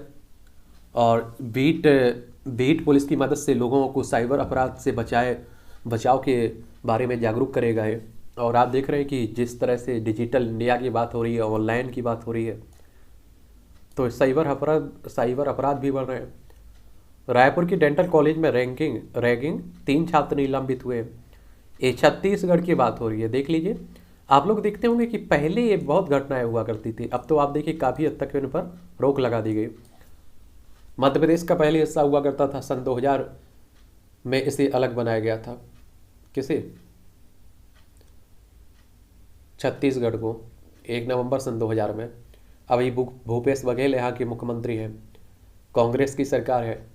और बीट पुलिस की मदद से लोगों को साइबर अपराध से बचाव के बारे में जागरूक करेगा है। और आप देख रहे हैं कि जिस तरह से डिजिटल इंडिया की बात हो रही है, ऑनलाइन की बात हो रही है, तो साइबर अपराध भी बढ़ रहे हैं। रायपुर की डेंटल कॉलेज में रैगिंग 3 छात्र निलंबित हुए। ये छत्तीसगढ़ की बात हो रही है। देख लीजिए, आप लोग देखते होंगे कि पहले ये बहुत घटनाएं हुआ करती थी, अब तो आप देखिए काफ़ी हद तक इन पर रोक लगा दी गई। मध्य प्रदेश का पहले हिस्सा हुआ करता था, सन 2000 में इसे अलग बनाया गया था। किसे? छत्तीसगढ़ को 1 नवंबर सन 2000 में। अभी भूपेश बघेल यहाँ के मुख्यमंत्री हैं, कांग्रेस की सरकार है।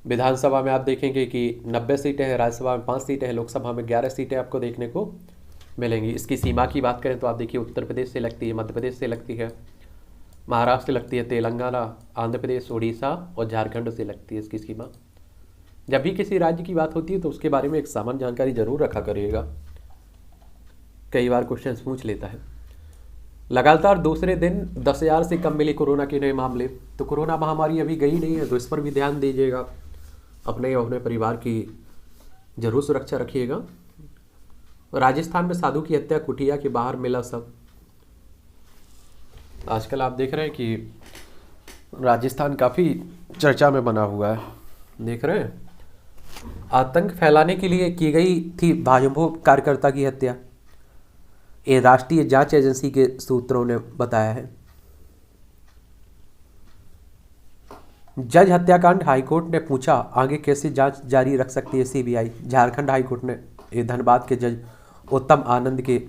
विधानसभा में आप देखेंगे कि 90 सीटें हैं, राज्यसभा में 5 सीटें हैं, लोकसभा में 11 सीटें आपको देखने को मिलेंगी। इसकी सीमा की बात करें तो आप देखिए उत्तर प्रदेश से लगती है, मध्य प्रदेश से लगती है, महाराष्ट्र से लगती है तेलंगाना, आंध्र प्रदेश, उड़ीसा और झारखंड से लगती है इसकी सीमा। जब भी किसी राज्य की बात होती है तो उसके बारे में एक सामान्य जानकारी जरूर रखा करिएगा, कई बार क्वेश्चन पूछ लेता है। लगातार दूसरे दिन 10,000 से कम मिले कोरोना के नए मामले। तो कोरोना महामारी अभी गई नहीं है, तो इस पर भी ध्यान दीजिएगा, अपने और अपने परिवार की जरूर सुरक्षा रखिएगा। राजस्थान में साधु की हत्या, कुटिया के बाहर मिला सब। आजकल आप देख रहे हैं कि राजस्थान काफ़ी चर्चा में बना हुआ है, देख रहे हैं। आतंक फैलाने के लिए की गई थी भाजपा कार्यकर्ता की हत्या, ये राष्ट्रीय जांच एजेंसी के सूत्रों ने बताया है। जज हत्याकांड, हाईकोर्ट ने पूछा आगे कैसे जांच जारी रख सकती है सीबीआई। झारखंड हाईकोर्ट ने, ये धनबाद के जज उत्तम आनंद के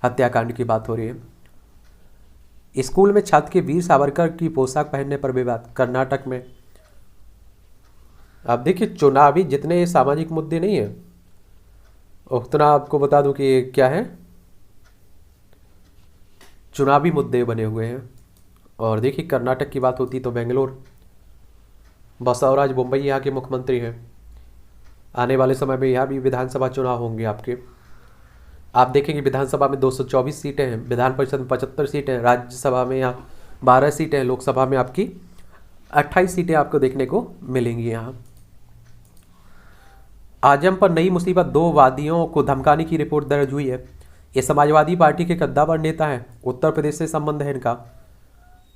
हत्याकांड की बात हो रही है। स्कूल में छात्र के वीर सावरकर की पोशाक पहनने पर विवाद, कर्नाटक में। आप देखिए, चुनावी जितने ये सामाजिक मुद्दे नहीं है उतना आपको बता दूं कि ये क्या है, चुनावी मुद्दे बने हुए हैं। और देखिए, कर्नाटक की बात होती तो बेंगलोर, बसवराज मुंबई यहाँ के मुख्यमंत्री हैं। आने वाले समय में यहाँ भी विधानसभा चुनाव होंगे आपके। आप देखेंगे विधानसभा में 224 सीटें हैं, विधान परिषद में 75 सीटें हैं, राज्यसभा में यहाँ 12 सीटें हैं, लोकसभा में आपकी 28 सीटें आपको देखने को मिलेंगी। यहाँ आजम पर नई मुसीबत, 2 वादियों को धमकाने की रिपोर्ट दर्ज हुई है। ये समाजवादी पार्टी के कद्दावर नेता हैं, उत्तर प्रदेश से संबंध है इनका,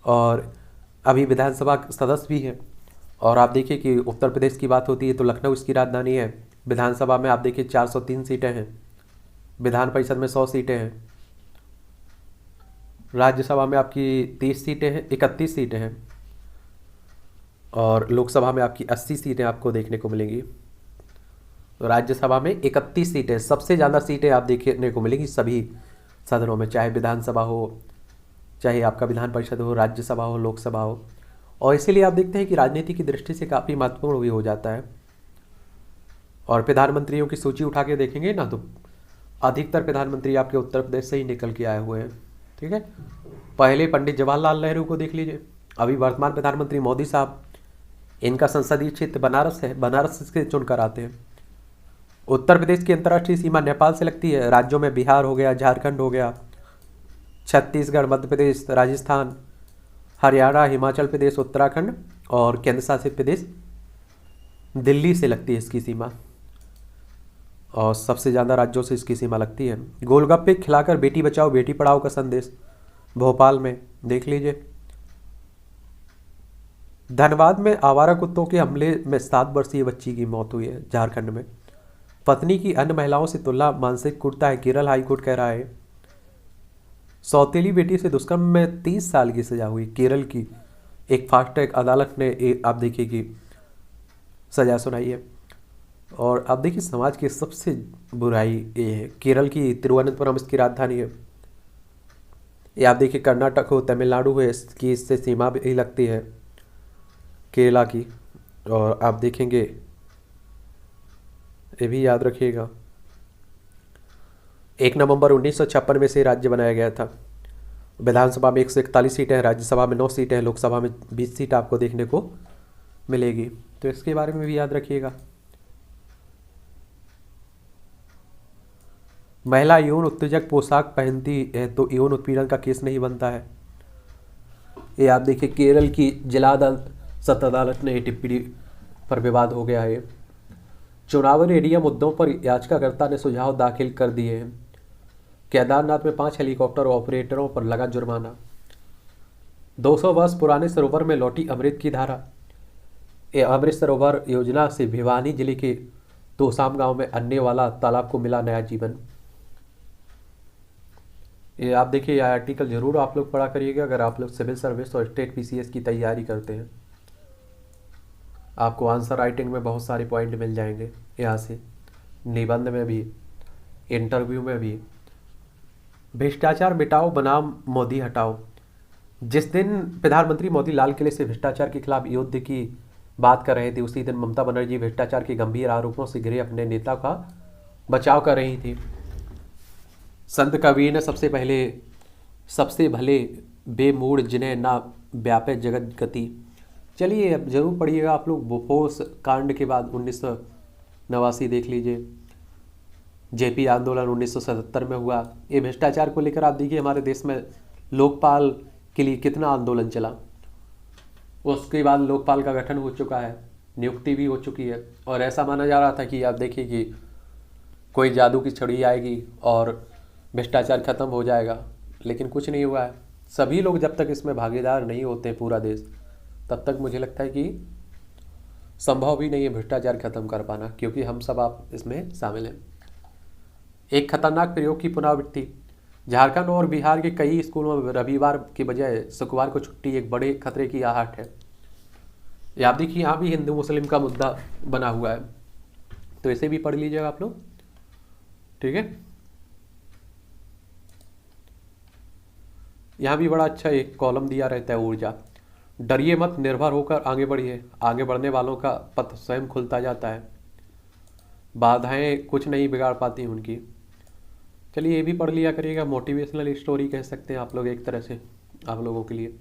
और अभी विधानसभा सदस्य भी है। और आप देखिए कि उत्तर प्रदेश की बात होती है तो लखनऊ इसकी राजधानी है। विधानसभा में आप देखिए 403 सीटें हैं, विधान परिषद में 100 सीटें हैं, राज्यसभा में आपकी 30 सीटें हैं, 31 सीटें हैं, और लोकसभा में आपकी 80 सीटें आपको देखने को मिलेंगी। राज्यसभा में 31 सीटें, सबसे ज़्यादा सीटें आप देखने को मिलेंगी सभी सदनों में, चाहे विधानसभा हो, चाहे आपका विधान परिषद हो, राज्यसभा हो, लोकसभा हो। और इसीलिए आप देखते हैं कि राजनीति की दृष्टि से काफ़ी महत्वपूर्ण भी हो जाता है। और प्रधानमंत्रियों की सूची उठा के देखेंगे ना तो अधिकतर प्रधानमंत्री आपके उत्तर प्रदेश से ही निकल के आए हुए हैं, ठीक है। पहले पंडित जवाहरलाल नेहरू को देख लीजिए, अभी वर्तमान प्रधानमंत्री मोदी साहब, इनका संसदीय क्षेत्र बनारस है, बनारस से चुनकर आते हैं। उत्तर प्रदेश की अंतर्राष्ट्रीय सीमा नेपाल से लगती है। राज्यों में बिहार हो गया, झारखंड हो गया, छत्तीसगढ़, मध्य प्रदेश, राजस्थान, हरियाणा, हिमाचल प्रदेश, उत्तराखंड और केंद्र शासित प्रदेश दिल्ली से लगती है इसकी सीमा, और सबसे ज़्यादा राज्यों से इसकी सीमा लगती है। गोलगप्पे खिलाकर बेटी बचाओ बेटी पढ़ाओ का संदेश, भोपाल में देख लीजिए। धनबाद में आवारा कुत्तों के हमले में 7 वर्षीय बच्ची की मौत हुई है। झारखंड में पत्नी की अन्य महिलाओं से तुलना मानसिक कुर्ता है, केरल हाईकोर्ट कह रहा है। सौतेली बेटी से दुष्कर्म में 30 साल की सजा हुई, केरल की एक फास्ट ट्रैक अदालत ने आप देखिए कि सजा सुनाई है। और आप देखिए, समाज की सबसे बुराई ये है, केरल की तिरुवनंतपुरम इसकी राजधानी है। ये आप देखिए, कर्नाटक हो, तमिलनाडु हो, इसकी इससे सीमा भी लगती है केरला की। और आप देखेंगे, ये भी याद रखिएगा, 1 नवंबर 1956 में से राज्य बनाया गया था। विधानसभा में 141 सीटें हैं, राज्यसभा में 9 सीटें हैं, लोकसभा में 20 सीट आपको देखने को मिलेगी, तो इसके बारे में भी याद रखिएगा। महिला यौन उत्तेजक पोशाक पहनती है तो यौन उत्पीड़न का केस नहीं बनता है। ये आप देखिए, केरल की जिला सत्र अदालत ने टिप्पणी पर विवाद हो गया है। चुनावी रेडियो मुद्दों पर याचिकाकर्ता ने सुझाव दाखिल कर दिए हैं। केदारनाथ में 5 हेलीकॉप्टर ऑपरेटरों पर लगा जुर्माना। 200 वर्ष पुराने सरोवर में लौटी अमृत की धारा। ये अमृत सरोवर योजना से भिवानी जिले के तोसाम गांव में अन्य वाला तालाब को मिला नया जीवन। ये आप देखिए, यह आर्टिकल जरूर आप लोग पढ़ा करिएगा अगर आप लोग सिविल सर्विस और स्टेट पीसीएस की तैयारी करते हैं। आपको आंसर राइटिंग में बहुत सारे पॉइंट मिल जाएंगे यहाँ से, निबंध में भी, इंटरव्यू में भी। भ्रष्टाचार मिटाओ बनाम मोदी हटाओ। जिस दिन प्रधानमंत्री मोदी लाल किले से भ्रष्टाचार के खिलाफ युद्ध की बात कर रहे थे, उसी दिन ममता बनर्जी भ्रष्टाचार के गंभीर आरोपों से घिरे अपने नेता का बचाव कर रही थी। संत कबीर ने सबसे भले बेमूड जिन्हें ना व्यापे जगत गति। चलिए अब जरूर पढ़िएगा आप लोग। बोफोर्स कांड के बाद 1989 देख लीजिए, जेपी आंदोलन 1977 में हुआ। ये भ्रष्टाचार को लेकर आप देखिए हमारे देश में लोकपाल के लिए कितना आंदोलन चला। उसके बाद लोकपाल का गठन हो चुका है, नियुक्ति भी हो चुकी है, और ऐसा माना जा रहा था कि आप देखिए कि कोई जादू की छड़ी आएगी और भ्रष्टाचार खत्म हो जाएगा, लेकिन कुछ नहीं हुआ है। सभी लोग जब तक इसमें भागीदार नहीं होते, पूरा देश, तब तक मुझे लगता है कि संभव भी नहीं है भ्रष्टाचार खत्म कर पाना, क्योंकि हम सब आप इसमें शामिल हैं। एक खतरनाक प्रयोग की पुनरावृत्ति। झारखंड और बिहार के कई स्कूलों में रविवार के बजाय शुक्रवार को छुट्टी एक बड़े खतरे की आहट है। ये आप देखिए यहाँ भी हिंदू मुस्लिम का मुद्दा बना हुआ है, तो इसे भी पढ़ लीजिएगा आप लोग, ठीक है। यहाँ भी बड़ा अच्छा एक कॉलम दिया रहता है, ऊर्जा। डरिए मत, निर्भर होकर आगे बढ़िए, आगे बढ़ने वालों का पथ स्वयं खुलता जाता है, बाधाएं कुछ नहीं बिगाड़ पाती उनकी। चलिए ये भी पढ़ लिया करिएगा, मोटिवेशनल स्टोरी कह सकते हैं आप लोग एक तरह से आप लोगों के लिए।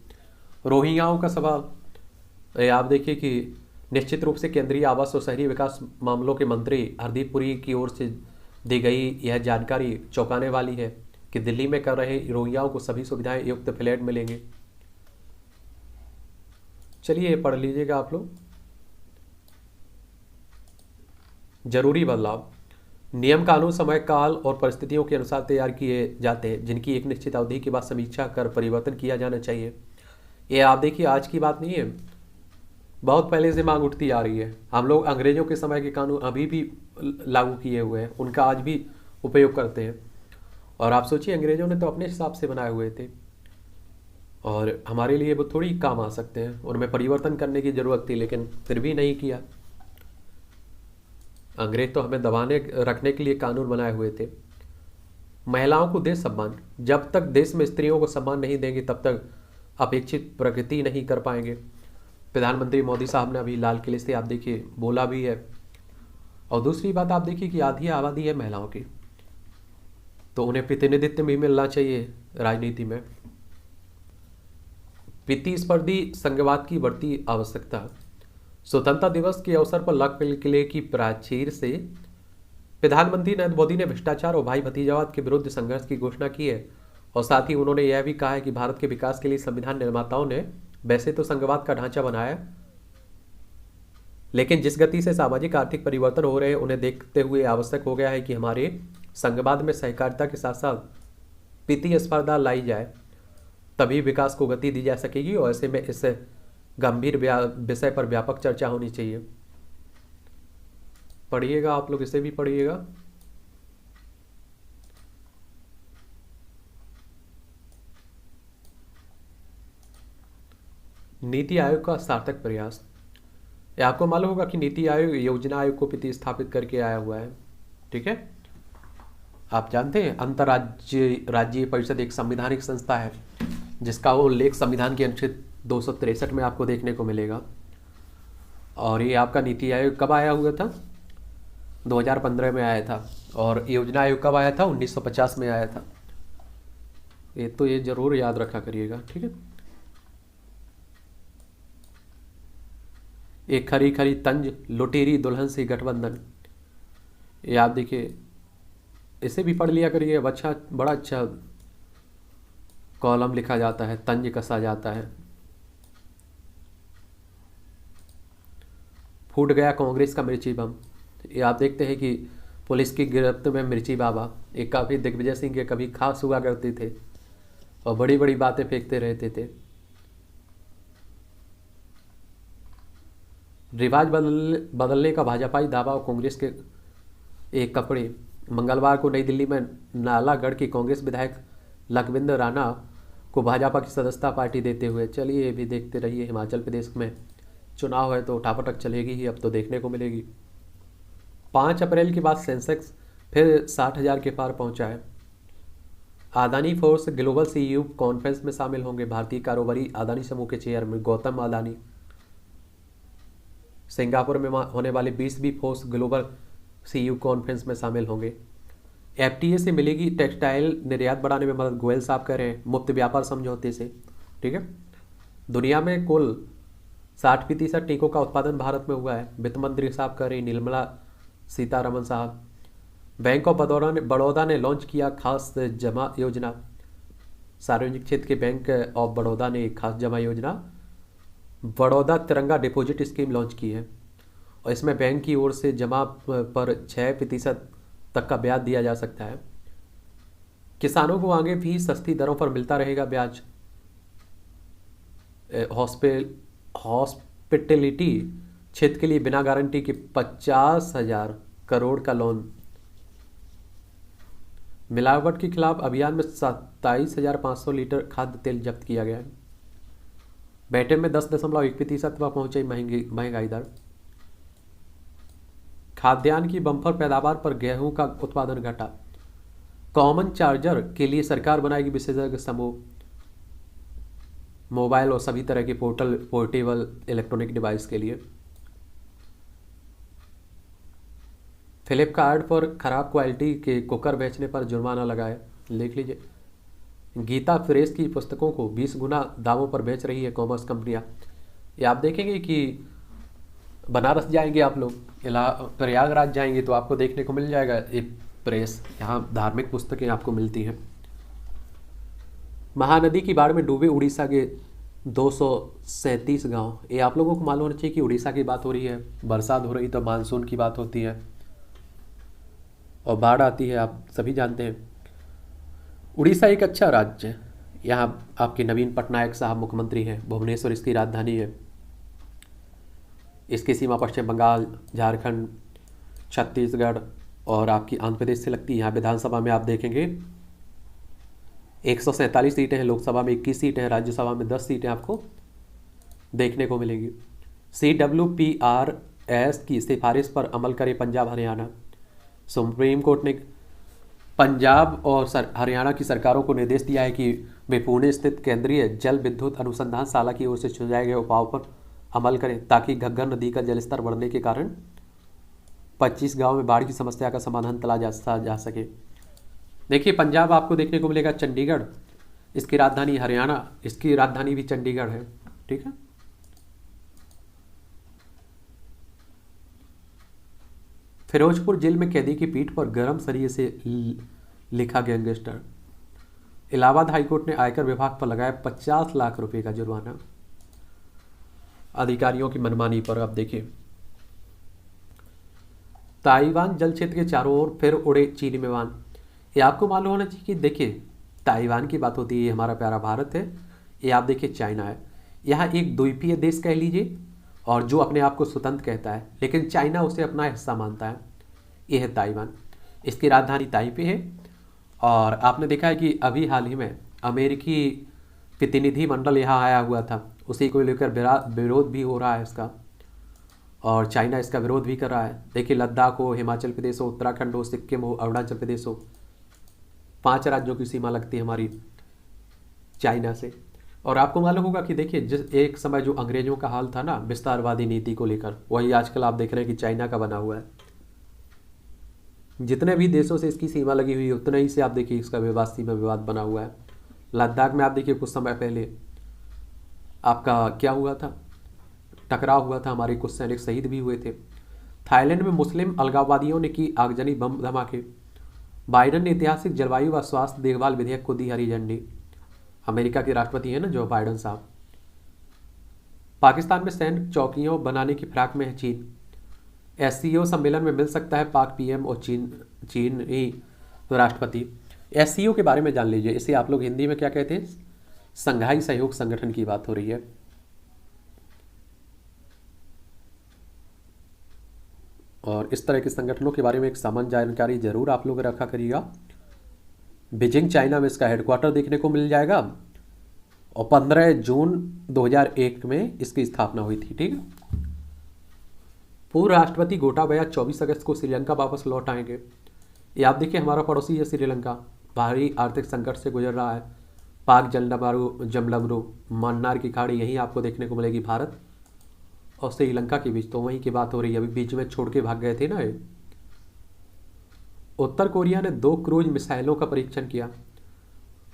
रोहिंग्याओं का सवाल। आप देखिए कि निश्चित रूप से केंद्रीय आवास और शहरी विकास मामलों के मंत्री हरदीप पुरी की ओर से दी गई यह जानकारी चौंकाने वाली है कि दिल्ली में कर रहे रोहिंग्याओं को सभी सुविधाएं युक्त फ्लैट मिलेंगे। चलिए ये पढ़ लीजिएगा आप लोग। जरूरी बदलाव। नियम कानून समय काल और परिस्थितियों के अनुसार तैयार किए जाते हैं, जिनकी एक निश्चित अवधि के बाद समीक्षा कर परिवर्तन किया जाना चाहिए। ये आप देखिए आज की बात नहीं है, बहुत पहले से मांग उठती आ रही है। हम लोग अंग्रेजों के समय के कानून अभी भी लागू किए हुए हैं, उनका आज भी उपयोग करते हैं। और आप सोचिए अंग्रेजों ने तो अपने हिसाब से बनाए हुए थे, और हमारे लिए वो थोड़ी काम आ सकते हैं। उनमें परिवर्तन करने की जरूरत थी, लेकिन फिर भी नहीं किया। अंग्रेज तो हमें दबाने रखने के लिए कानून बनाए हुए थे। महिलाओं को दे सम्मान। जब तक देश में स्त्रियों को सम्मान नहीं देंगे, तब तक अपेक्षित प्रगति नहीं कर पाएंगे। प्रधानमंत्री मोदी साहब ने अभी लाल किले से आप देखिए बोला भी है। और दूसरी बात आप देखिए कि आधी आबादी है महिलाओं की, तो उन्हें प्रतिनिधित्व भी मिलना चाहिए राजनीति में। प्रतिस्पर्धी संघवाद की बढ़ती आवश्यकता। स्वतंत्रता दिवस के अवसर पर लाल किले की प्राचीर से प्रधानमंत्री नरेंद्र मोदी ने भ्रष्टाचार और भाई भतीजावाद के विरुद्ध संघर्ष की घोषणा की है, और साथ ही उन्होंने यह भी कहा है कि भारत के विकास के लिए संविधान निर्माताओं ने वैसे तो संघवाद का ढांचा बनाया, लेकिन जिस गति से सामाजिक आर्थिक परिवर्तन हो रहे हैं, उन्हें देखते हुए आवश्यक हो गया है कि हमारे संघवाद में सहकारिता के साथ साथ प्रतिस्पर्धा लाई जाए, तभी विकास को गति दी जा सकेगी। और ऐसे में इस गंभीर विषय पर व्यापक चर्चा होनी चाहिए। पढ़िएगा आप लोग, इसे भी पढ़िएगा। नीति आयोग का सार्थक प्रयास। आपको मालूम होगा कि नीति आयोग योजना आयोग को प्रतिस्थापित करके आया हुआ है, ठीक है। आप जानते हैं राज्य परिषद एक संवैधानिक संस्था है, जिसका उल्लेख संविधान के अनुच्छेद 263 में आपको देखने को मिलेगा। और ये आपका नीति आयोग कब आया हुआ था? 2015 में आया था। और योजना आयोग कब आया था? 1950 में आया था। ये जरूर याद रखा करिएगा, ठीक है। एक खरी खरी तंज लुटेरी दुल्हन से गठबंधन। ये आप देखिए, इसे भी पढ़ लिया करिए। अच्छा, बड़ा अच्छा कॉलम लिखा जाता है, तंज कसा जाता है। फूट गया कांग्रेस का मिर्ची बम। ये आप देखते हैं कि पुलिस की गिरफ्त में मिर्ची बाबा एक काफ़ी दिग्विजय सिंह के कभी खास हुआ करते थे और बड़ी बड़ी बातें फेंकते रहते थे। रिवाज बदलने का भाजपाई दावा और कांग्रेस के एक कपड़े। मंगलवार को नई दिल्ली में नालागढ़ के कांग्रेस विधायक लखविंदर राणा को भाजपा की सदस्यता पार्टी देते हुए। चलिए ये भी देखते रहिए। हिमाचल प्रदेश में चुनाव है तो उठापटक चलेगी ही, अब तो देखने को मिलेगी। 5 अप्रैल के बाद सेंसेक्स फिर 60,000 के पार पहुंचा है। Adani force global CEO conference में शामिल होंगे भारतीय कारोबारी अदानी समूह के चेयरमैन गौतम अदानी। सिंगापुर में होने वाले 20वीं फोर्स ग्लोबल सीईओ कॉन्फ्रेंस में शामिल होंगे। एफटीए से मिलेगी टेक्सटाइल निर्यात बढ़ाने में मदद, गोयल साहब कह रहे हैं, मुफ्त व्यापार समझौते से। ठीक है। दुनिया में कुल 60% टीकों का उत्पादन भारत में हुआ है। वित्त मंत्री साहब कह रही, निर्मला सीतारमन साहब। बैंक ऑफ बड़ौदा ने लॉन्च किया खास जमा योजना। सार्वजनिक क्षेत्र के बैंक ऑफ बड़ौदा ने एक खास जमा योजना बड़ौदा तिरंगा डिपॉजिट स्कीम लॉन्च की है, और इसमें बैंक की ओर से जमा पर 6% तक का ब्याज दिया जा सकता है। किसानों को आगे भी सस्ती दरों पर मिलता रहेगा ब्याज। हॉस्पिटलिटी क्षेत्र के लिए बिना गारंटी के 50,000 करोड़ का लोन। मिलावट के खिलाफ अभियान में 27,500 लीटर खाद्य तेल जब्त किया गया है। बेटे में 10.1% पर पहुंची महंगाई दर। खाद्यान्न की बम्पर पैदावार पर गेहूं का उत्पादन घटा। कॉमन चार्जर के लिए सरकार बनाएगी विशेषज्ञ समूह। मोबाइल और सभी तरह के पोर्टेबल इलेक्ट्रॉनिक डिवाइस के लिए। फ्लिपकार्ट पर खराब क्वालिटी के कुकर बेचने पर जुर्माना लगाए। लिख लीजिए। गीता प्रेस की पुस्तकों को 20 गुना दामों पर बेच रही है कॉमर्स कंपनियां। ये आप देखेंगे कि बनारस जाएंगे आप लोग, प्रयागराज जाएंगे तो आपको देखने को मिल जाएगा ये प्रेस। यहाँ धार्मिक पुस्तकें आपको मिलती हैं। महानदी की बाढ़ में डूबे उड़ीसा के 237 गांव। ये आप लोगों को मालूम होना चाहिए कि उड़ीसा की बात हो रही है। बरसात हो रही तो मानसून की बात होती है और बाढ़ आती है, आप सभी जानते हैं। उड़ीसा एक अच्छा राज्य है। यहाँ आपके नवीन पटनायक साहब मुख्यमंत्री हैं। भुवनेश्वर इसकी राजधानी है। इसकी सीमा पश्चिम बंगाल, झारखंड, छत्तीसगढ़ और आपकी आंध्र प्रदेश से लगती है। यहाँ विधानसभा में आप देखेंगे 147 सीटें हैं, लोकसभा में 21 सीटें हैं, राज्यसभा में 10 सीटें आपको देखने को मिलेंगी। CWPRS की सिफारिश पर अमल करे पंजाब हरियाणा। सुप्रीम कोर्ट ने पंजाब और हरियाणा की सरकारों को निर्देश दिया है कि वे पुणे स्थित केंद्रीय जल विद्युत अनुसंधान शाला की ओर से सुझाए गए उपायों पर अमल करें, ताकि घग्गर नदी का जलस्तर बढ़ने के कारण 25 गांव में बाढ़ की समस्या का समाधान तला जा सके। देखिए, पंजाब आपको देखने को मिलेगा चंडीगढ़, इसकी राजधानी हरियाणा, इसकी राजधानी भी चंडीगढ़ है। ठीक है। फिरोजपुर जेल में कैदी की पीठ पर गर्म सरिये से लिखा गैंगस्टर। इलाहाबाद हाईकोर्ट ने आयकर विभाग पर लगाया 50 लाख रुपए का जुर्माना अधिकारियों की मनमानी पर। अब देखिए, ताइवान जल क्षेत्र के चारों ओर फिर उड़े चीनी विमान। ये आपको मालूम होना चाहिए कि देखिए, ताइवान की बात होती है, ये हमारा प्यारा भारत है। ये आप देखिए चाइना है। यहाँ एक द्वीपीय देश कह लीजिए, और जो अपने आप को स्वतंत्र कहता है, लेकिन चाइना उसे अपना हिस्सा मानता है। यह है ताइवान। इसकी राजधानी ताइपे है। और आपने देखा है कि अभी हाल ही में अमेरिकी प्रतिनिधि मंडल यहाँ आया हुआ था, उसी को लेकर विरोध भी हो रहा है इसका, और चाइना इसका विरोध भी कर रहा है। देखिए, लद्दाख हो, हिमाचल प्रदेश हो, उत्तराखंड हो, सिक्किम हो, अरुणाचल प्रदेश हो, 5 राज्यों की सीमा लगती है हमारी चाइना से। और आपको मालूम होगा कि देखिए, जिस एक समय जो अंग्रेजों का हाल था ना विस्तारवादी नीति को लेकर, वही आजकल आप देख रहे हैं कि चाइना का बना हुआ है। जितने भी देशों से इसकी सीमा लगी हुई है, उतने ही से आप देखिए इसका सीमा विवाद बना हुआ है। लद्दाख में आप देखिए कुछ समय पहले आपका क्या हुआ था, टकराव हुआ था, हमारे कुछ सैनिक शहीद भी हुए थे। थाईलैंड में मुस्लिम अलगाववादियों ने की आगजनी बम धमाके। बाइडन ने ऐतिहासिक जलवायु व स्वास्थ्य देखभाल विधेयक को दी हरी झंडी। अमेरिका के राष्ट्रपति हैं ना जो बाइडन साहब। पाकिस्तान में सैन्य चौकियों बनाने की फिराक में है चीन। SCO सम्मेलन में मिल सकता है पाक PM और चीनी राष्ट्रपति। SCO के बारे में जान लीजिए। इसे आप लोग हिंदी में क्या कहते हैं? संघाई सहयोग संगठन की बात हो रही है। और इस तरह के संगठनों के बारे में एक सामान्य जानकारी जरूर आप लोग रखा करिएगा। बीजिंग चाइना में इसका हेडक्वार्टर देखने को मिल जाएगा, और 15 जून 2001 में इसकी स्थापना हुई थी। ठीक है। पूर्व राष्ट्रपति गोटाबया 24 अगस्त को श्रीलंका वापस लौट आएंगे। ये आप देखिए, हमारा पड़ोसी है श्रीलंका, भारी आर्थिक संकट से गुजर रहा है। पाक जमलमरू मन्नार की खाड़ी यहीं आपको देखने को मिलेगी, भारत और श्रीलंका के बीच। तो वहीं की बात हो रही है, अभी बीच में छोड़ के भाग गए थे ना ये। उत्तर कोरिया ने 2 क्रूज मिसाइलों का परीक्षण किया।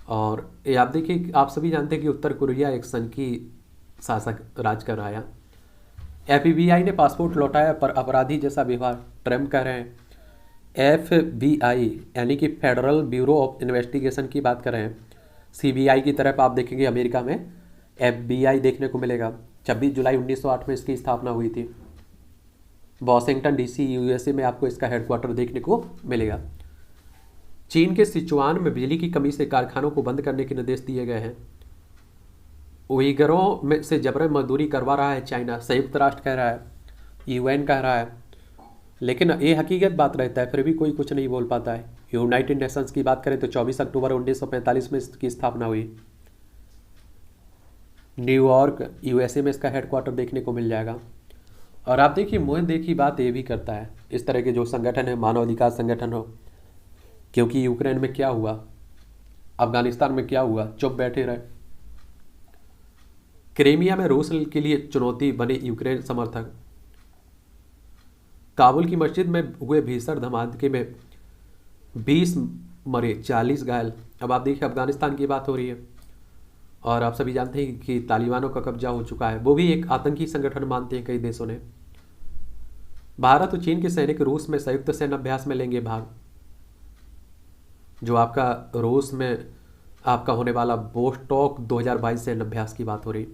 और ये आप देखिए, आप सभी जानते हैं कि उत्तर कोरिया एक सन की शासक राज कर रहा है। एफबीआई ने पासपोर्ट लौटाया पर अपराधी जैसा व्यवहार, ट्रम्प कह रहे हैं। एफबीआई यानी कि फेडरल ब्यूरो ऑफ इन्वेस्टिगेशन की बात कर रहे हैं। सीबीआई की तरफ आप देखेंगे अमेरिका में एफबीआई देखने को मिलेगा। 26 जुलाई 1908 में इसकी स्थापना हुई थी। वॉशिंगटन डीसी यूएसए में आपको इसका हेडक्वार्टर देखने को मिलेगा। चीन के सिचुआन में बिजली की कमी से कारखानों को बंद करने के निर्देश दिए गए हैं। उइगरों में से जबरन मजदूरी करवा रहा है चाइना, संयुक्त राष्ट्र कह रहा है, यूएन कह रहा है। लेकिन ये हकीकत बात रहता है, फिर भी कोई कुछ नहीं बोल पाता है। यूनाइटेड नेशंस की बात करें तो 24 अक्टूबर 1945 में इसकी स्थापना हुई। न्यूयॉर्क यूएसए में इसका हेडक्वार्टर देखने को मिल जाएगा। और आप देखिए, मोहन देखी बात ये भी करता है, इस तरह के जो संगठन है, मानवाधिकार संगठन हो, क्योंकि यूक्रेन में क्या हुआ, अफगानिस्तान में क्या हुआ, चुप बैठे रहे। क्रीमिया में रूस के लिए चुनौती बने यूक्रेन समर्थक। काबुल की मस्जिद में हुए भीषण धमाके में 20 मरे, 40 घायल। अब आप देखिए, अफगानिस्तान की बात हो रही है और आप सभी जानते हैं कि तालिबानों का कब्जा हो चुका है, वो भी एक आतंकी संगठन मानते हैं कई देशों ने। भारत और चीन के सैनिक रूस में संयुक्त सैन्य अभ्यास में लेंगे भाग। जो आपका रूस में आपका होने वाला बोस्टॉक 2022 सैन्य अभ्यास की बात हो रही।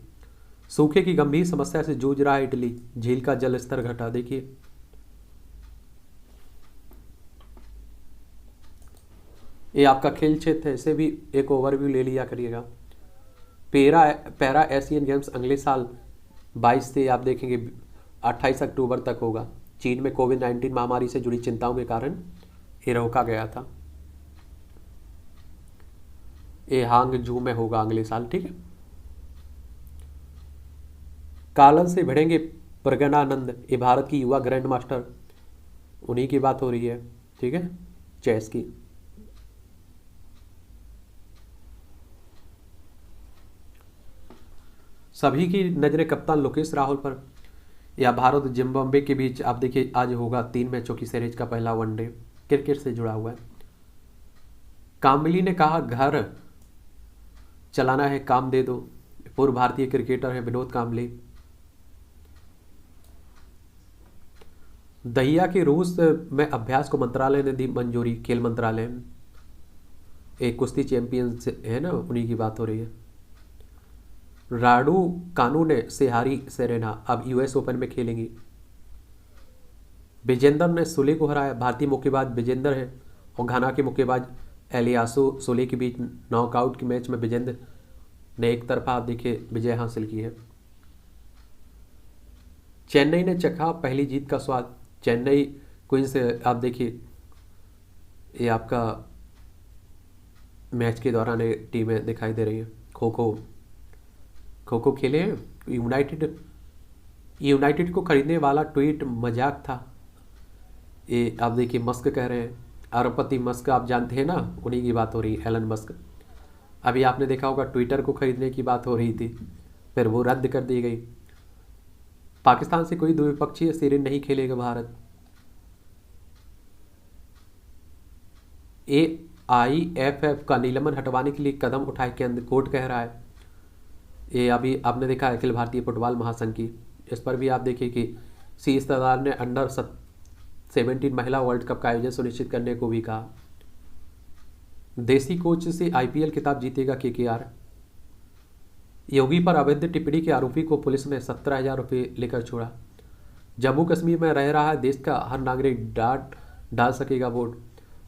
सूखे की गंभीर समस्या से जूझ रहा है इटली, झील का जल स्तर घटा। देखिए, ये आपका खेल क्षेत्र है, इसे भी एक ओवरव्यू ले लिया करिएगा। पैरा एशियन गेम्स अगले साल 22 से आप देखेंगे 28 अक्टूबर तक होगा। चीन में कोविड-19 महामारी से जुड़ी चिंताओं के कारण ये रोका गया था। ये हांगझू में होगा अगले साल, ठीक है। कालन से भिड़ेंगे प्रज्ञानंद, ये भारत की युवा ग्रैंड मास्टर, उन्हीं की बात हो रही है, ठीक है, चेस की। सभी की नजरें कप्तान लोकेश राहुल पर। या भारत और जिम्बाब्वे के बीच आप देखिए आज होगा 3 मैचों की सीरीज का पहला वनडे, क्रिकेट से जुड़ा हुआ है। कामली ने कहा घर चलाना है काम दे दो। पूर्व भारतीय क्रिकेटर है विनोद कामली। दहिया के रूस में अभ्यास को मंत्रालय ने दी मंजूरी, खेल मंत्रालय। एक कुश्ती चैंपियन है ना, उन्हीं की बात हो रही है। राडू कानू ने से हारी सेरेना, अब यूएस ओपन में खेलेंगी। विजेंदर ने सुले को हराया। भारतीय मुक्केबाज विजेंदर है और घाना के मुक्केबाज एलियासो सुले के बीच नॉकआउट के मैच में विजेंदर ने एक तरफा देखिए विजय हासिल की है। चेन्नई ने चखा पहली जीत का स्वाद। चेन्नई क्वींस से आप देखिए, ये आपका मैच के दौरान टीमें दिखाई दे रही हैं। खो खो खेले हैं। यूनाइटेड को खरीदने वाला ट्वीट मजाक था, ये आप देखिए मस्क कह रहे हैं। अरबपति मस्क आप जानते हैं ना, उन्हीं की बात हो रही है, एलन मस्क। अभी आपने देखा होगा ट्विटर को खरीदने की बात हो रही थी, फिर वो रद्द कर दी गई। पाकिस्तान से कोई द्विपक्षीय सीरीज नहीं खेलेगा भारत। AIFF का निलंबन हटवाने के लिए कदम उठाए केंद्र, कोर्ट कह रहा है। ये अभी आपने देखा अखिल भारतीय फुटबॉल महासंघ की, इस पर भी आप देखिए कि शीर्ष अदालत ने अंडर 17 महिला वर्ल्ड कप का आयोजन सुनिश्चित करने को भी कहा। देसी कोच से IPL खिताब जीतेगा KKR। योगी पर अवैध टिप्पणी के आरोपी को पुलिस ने 17,000 रुपये लेकर छोड़ा। जम्मू कश्मीर में रह रहा है देश का हर नागरिक डाल सकेगा वोट।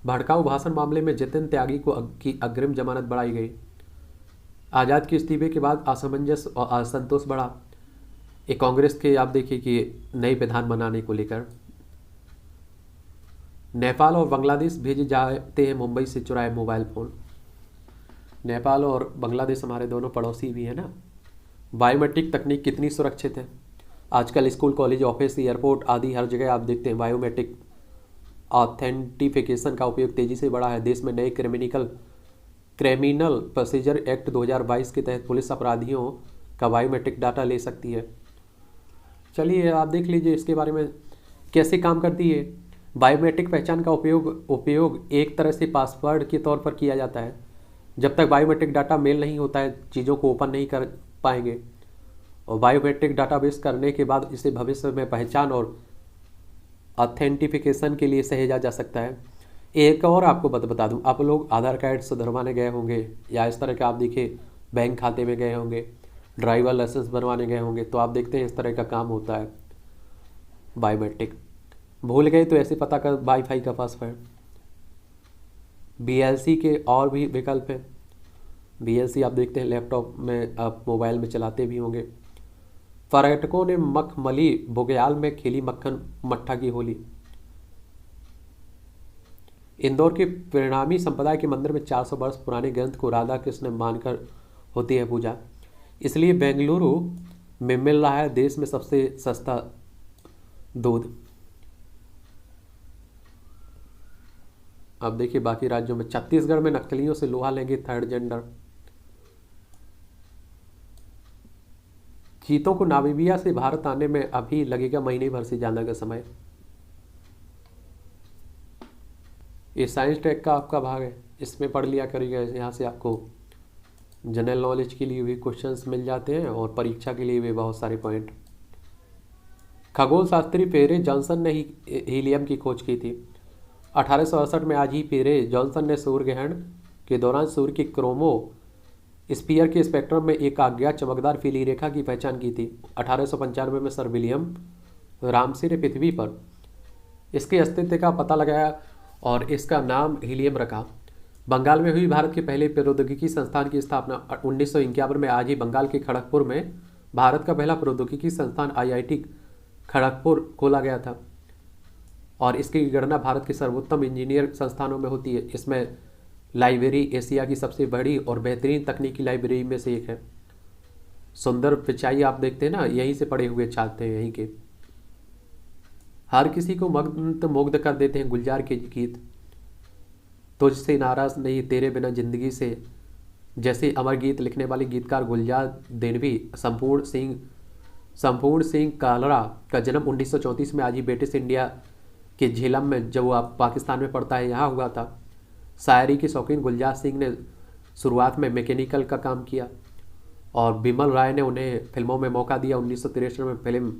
भड़काऊ भाषण मामले में जितिन त्यागी की अग्रिम जमानत बढ़ाई गई। आज़ाद के इस्तीफे के बाद असमंजस और असंतोष बढ़ा। एक कांग्रेस के आप देखिए कि नए विधान बनाने को लेकर। नेपाल और बांग्लादेश भेजे जाते हैं मुंबई से चुराए मोबाइल फ़ोन। नेपाल और बांग्लादेश हमारे दोनों पड़ोसी भी है ना। बायोमेट्रिक तकनीक कितनी सुरक्षित है। आजकल स्कूल, कॉलेज, ऑफिस, एयरपोर्ट आदि हर जगह आप देखते हैं बायोमेट्रिक ऑथेंटिफिकेशन का उपयोग तेजी से बढ़ा है। देश में नए क्रिमिनल प्रोसीजर एक्ट 2022 के तहत पुलिस अपराधियों का बायोमेट्रिक डाटा ले सकती है। चलिए आप देख लीजिए इसके बारे में कैसे काम करती है। बायोमेट्रिक पहचान का उपयोग एक तरह से पासवर्ड के तौर पर किया जाता है। जब तक बायोमेट्रिक डाटा मेल नहीं होता है चीज़ों को ओपन नहीं कर पाएंगे, और बायोमेट्रिक डाटाबेस करने के बाद इसे भविष्य में पहचान और ऑथेंटिफिकेशन के लिए सहेजा जा सकता है। एक और आपको बता दूं, आप लोग आधार कार्ड सुधरवाने गए होंगे या इस तरह के आप देखिए बैंक खाते में गए होंगे, ड्राइवर लाइसेंस बनवाने गए होंगे, तो आप देखते हैं इस तरह का काम होता है बायोमेट्रिक। भूल गए तो ऐसे पता कर वाईफाई का पासवर्ड। बीएलसी के और भी विकल्प हैं। बीएलसी आप देखते हैं लैपटॉप में, आप मोबाइल में चलाते भी होंगे। पर्यटकों ने मखमली बुग्याल में खेली मक्खन मट्ठा की होली। इंदौर के परिणामी संप्रदाय के मंदिर में 400 वर्ष पुराने ग्रंथ को राधा कृष्ण मानकर होती है पूजा, इसलिए बेंगलुरु में मिल रहा है देश में सबसे सस्ता दूध। अब देखिए बाकी राज्यों में, छत्तीसगढ़ में नक्सलियों से लोहा लेंगे थर्ड जेंडर। चीतों को नामीबिया से भारत आने में अभी लगेगा महीने भर से ज़्यादा का समय। ये साइंस टेक का आपका भाग है, इसमें पढ़ लिया करिएगा। यहाँ से आपको जनरल नॉलेज के लिए भी क्वेश्चंस मिल जाते हैं और परीक्षा के लिए भी बहुत सारे पॉइंट। खगोल शास्त्री पेरे जॉनसन ने हीलियम की खोज की थी। 1868 में आज ही पेरे जॉनसन ने सूर्य ग्रहण के दौरान सूर्य की क्रोमो स्पीयर के स्पेक्ट्रम में एक अज्ञात चमकदार पीली रेखा की पहचान की थी। 1895 में सर विलियम रामसे ने पृथ्वी पर इसके अस्तित्व का पता लगाया और इसका नाम हीलियम रखा। बंगाल में हुई भारत के पहले प्रौद्योगिकी संस्थान की स्थापना 1951 में आज ही बंगाल के खड़गपुर में भारत का पहला प्रौद्योगिकी संस्थान IIT खड़गपुर खोला गया था और इसकी गणना भारत के सर्वोत्तम इंजीनियर संस्थानों में होती है। इसमें लाइब्रेरी एशिया की सबसे बड़ी और बेहतरीन तकनीकी लाइब्रेरी में से एक है। सुंदर पिचाई आप देखते हैं ना, यहीं से पढ़े हुए छात्र हैं यहीं के। हर किसी को मुग्ध कर देते हैं गुलजार के गीत। तुझसे नाराज नहीं तेरे बिना जिंदगी से, जैसे अमर गीत लिखने वाले गीतकार गुलजार देनवी संपूर्ण सिंह कालरा का जन्म 1934 में आज ही ब्रिटिश इंडिया के झेलम में, जब वो पाकिस्तान में पड़ता है, यहाँ हुआ था। शायरी के शौकीन गुलजार सिंह ने शुरुआत में मैकेनिकल का काम किया और बिमल राय ने उन्हें फिल्मों में मौका दिया। 1963 में फिल्म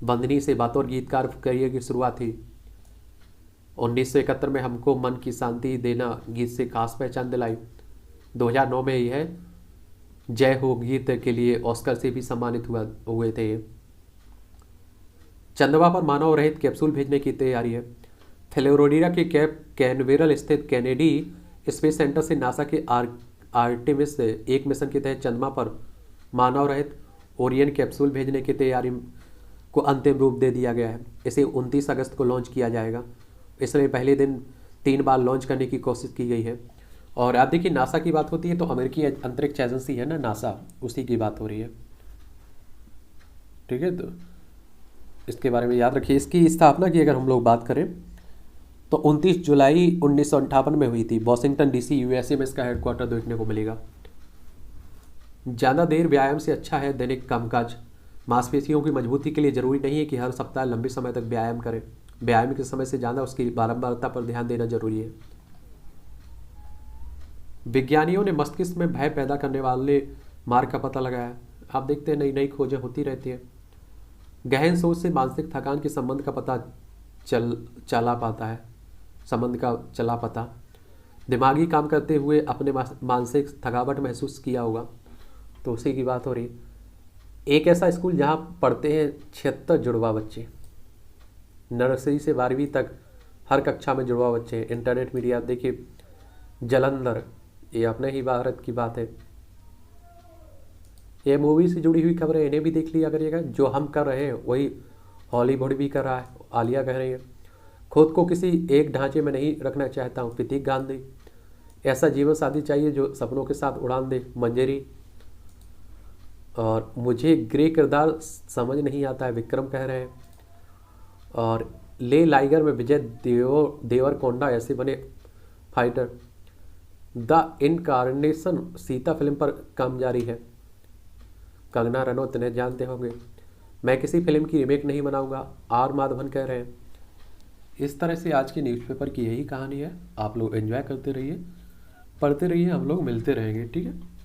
बंदनी से बतौर गीतकार करियर की शुरुआत हुई। 1971 में हमको मन की शांति देना गीत से खास पहचान दिलाई। 2009 में यह जय हो गीत के लिए ऑस्कर से भी सम्मानित हुए थे। चंद्रमा पर मानव रहित कैप्सूल भेजने की तैयारी है। फ्लोरिडा के कैप कैनवेरल स्थित कैनेडी स्पेस सेंटर से नासा के आर्टेमिस 1 मिशन के तहत चंद्रमा पर मानव रहित ओरियन कैप्सूल भेजने की तैयारी को अंतिम रूप दे दिया गया है। इसे 29 अगस्त को लॉन्च किया जाएगा। इसमें पहले दिन 3 बार लॉन्च करने की कोशिश की गई है। और आप देखिए नासा की बात होती है तो अमेरिकी अंतरिक्ष एजेंसी है ना नासा, उसी की बात हो रही है। ठीक है, तो इसके बारे में याद रखिए। इसकी स्थापना की अगर हम लोग बात करें तो 29 जुलाई 1958 में हुई थी। वॉशिंगटन DC USA में इसका हेडक्वार्टर देखने को मिलेगा। ज़्यादा देर व्यायाम से अच्छा है दैनिक कामकाज। मांसपेशियों की मजबूती के लिए जरूरी नहीं है कि हर सप्ताह लंबे समय तक व्यायाम करें। व्यायाम के समय से ज़्यादा उसकी बारंबारता पर ध्यान देना जरूरी है। विज्ञानियों ने मस्तिष्क में भय पैदा करने वाले मार्ग का पता लगाया। आप देखते हैं नई नई खोजें होती रहती है। गहन सोच से मानसिक थकान के संबंध का पता चला पता दिमागी काम करते हुए अपने मानसिक थकावट महसूस किया होगा, तो उसी की बात हो रही है। एक ऐसा स्कूल जहां पढ़ते हैं 76 जुड़वा बच्चे, नर्सरी से 12वीं तक हर कक्षा में जुड़वा बच्चे हैं। इंटरनेट मीडिया देखिए, जलंधर, ये अपने ही भारत की बात है। ये मूवी से जुड़ी हुई खबरें इन्हें भी देख लिया करिएगा। जो हम कर रहे हैं वही हॉलीवुड भी कर रहा है। आलिया कह रही है खुद को किसी एक ढांचे में नहीं रखना चाहता हूँ। प्रतीक गांधी, ऐसा जीवन साथी चाहिए जो सपनों के साथ उड़ान दे। मंजरी, और मुझे ग्रे किरदार समझ नहीं आता है, विक्रम कह रहे हैं। और ले लाइगर में विजय देवरकोंडा ऐसे बने fighter. The incarnation Sita film पर काम जारी है। कंगना रनौत इन्हें जानते होंगे। मैं किसी फिल्म की रीमेक नहीं बनाऊंगा, R माधवन कह रहे हैं। इस तरह से आज के न्यूज़पेपर की यही कहानी है। आप लोग एंजॉय करते रहिए। पढ़ते रहिए, हम लोग मिलते रहेंगे, ठीक है।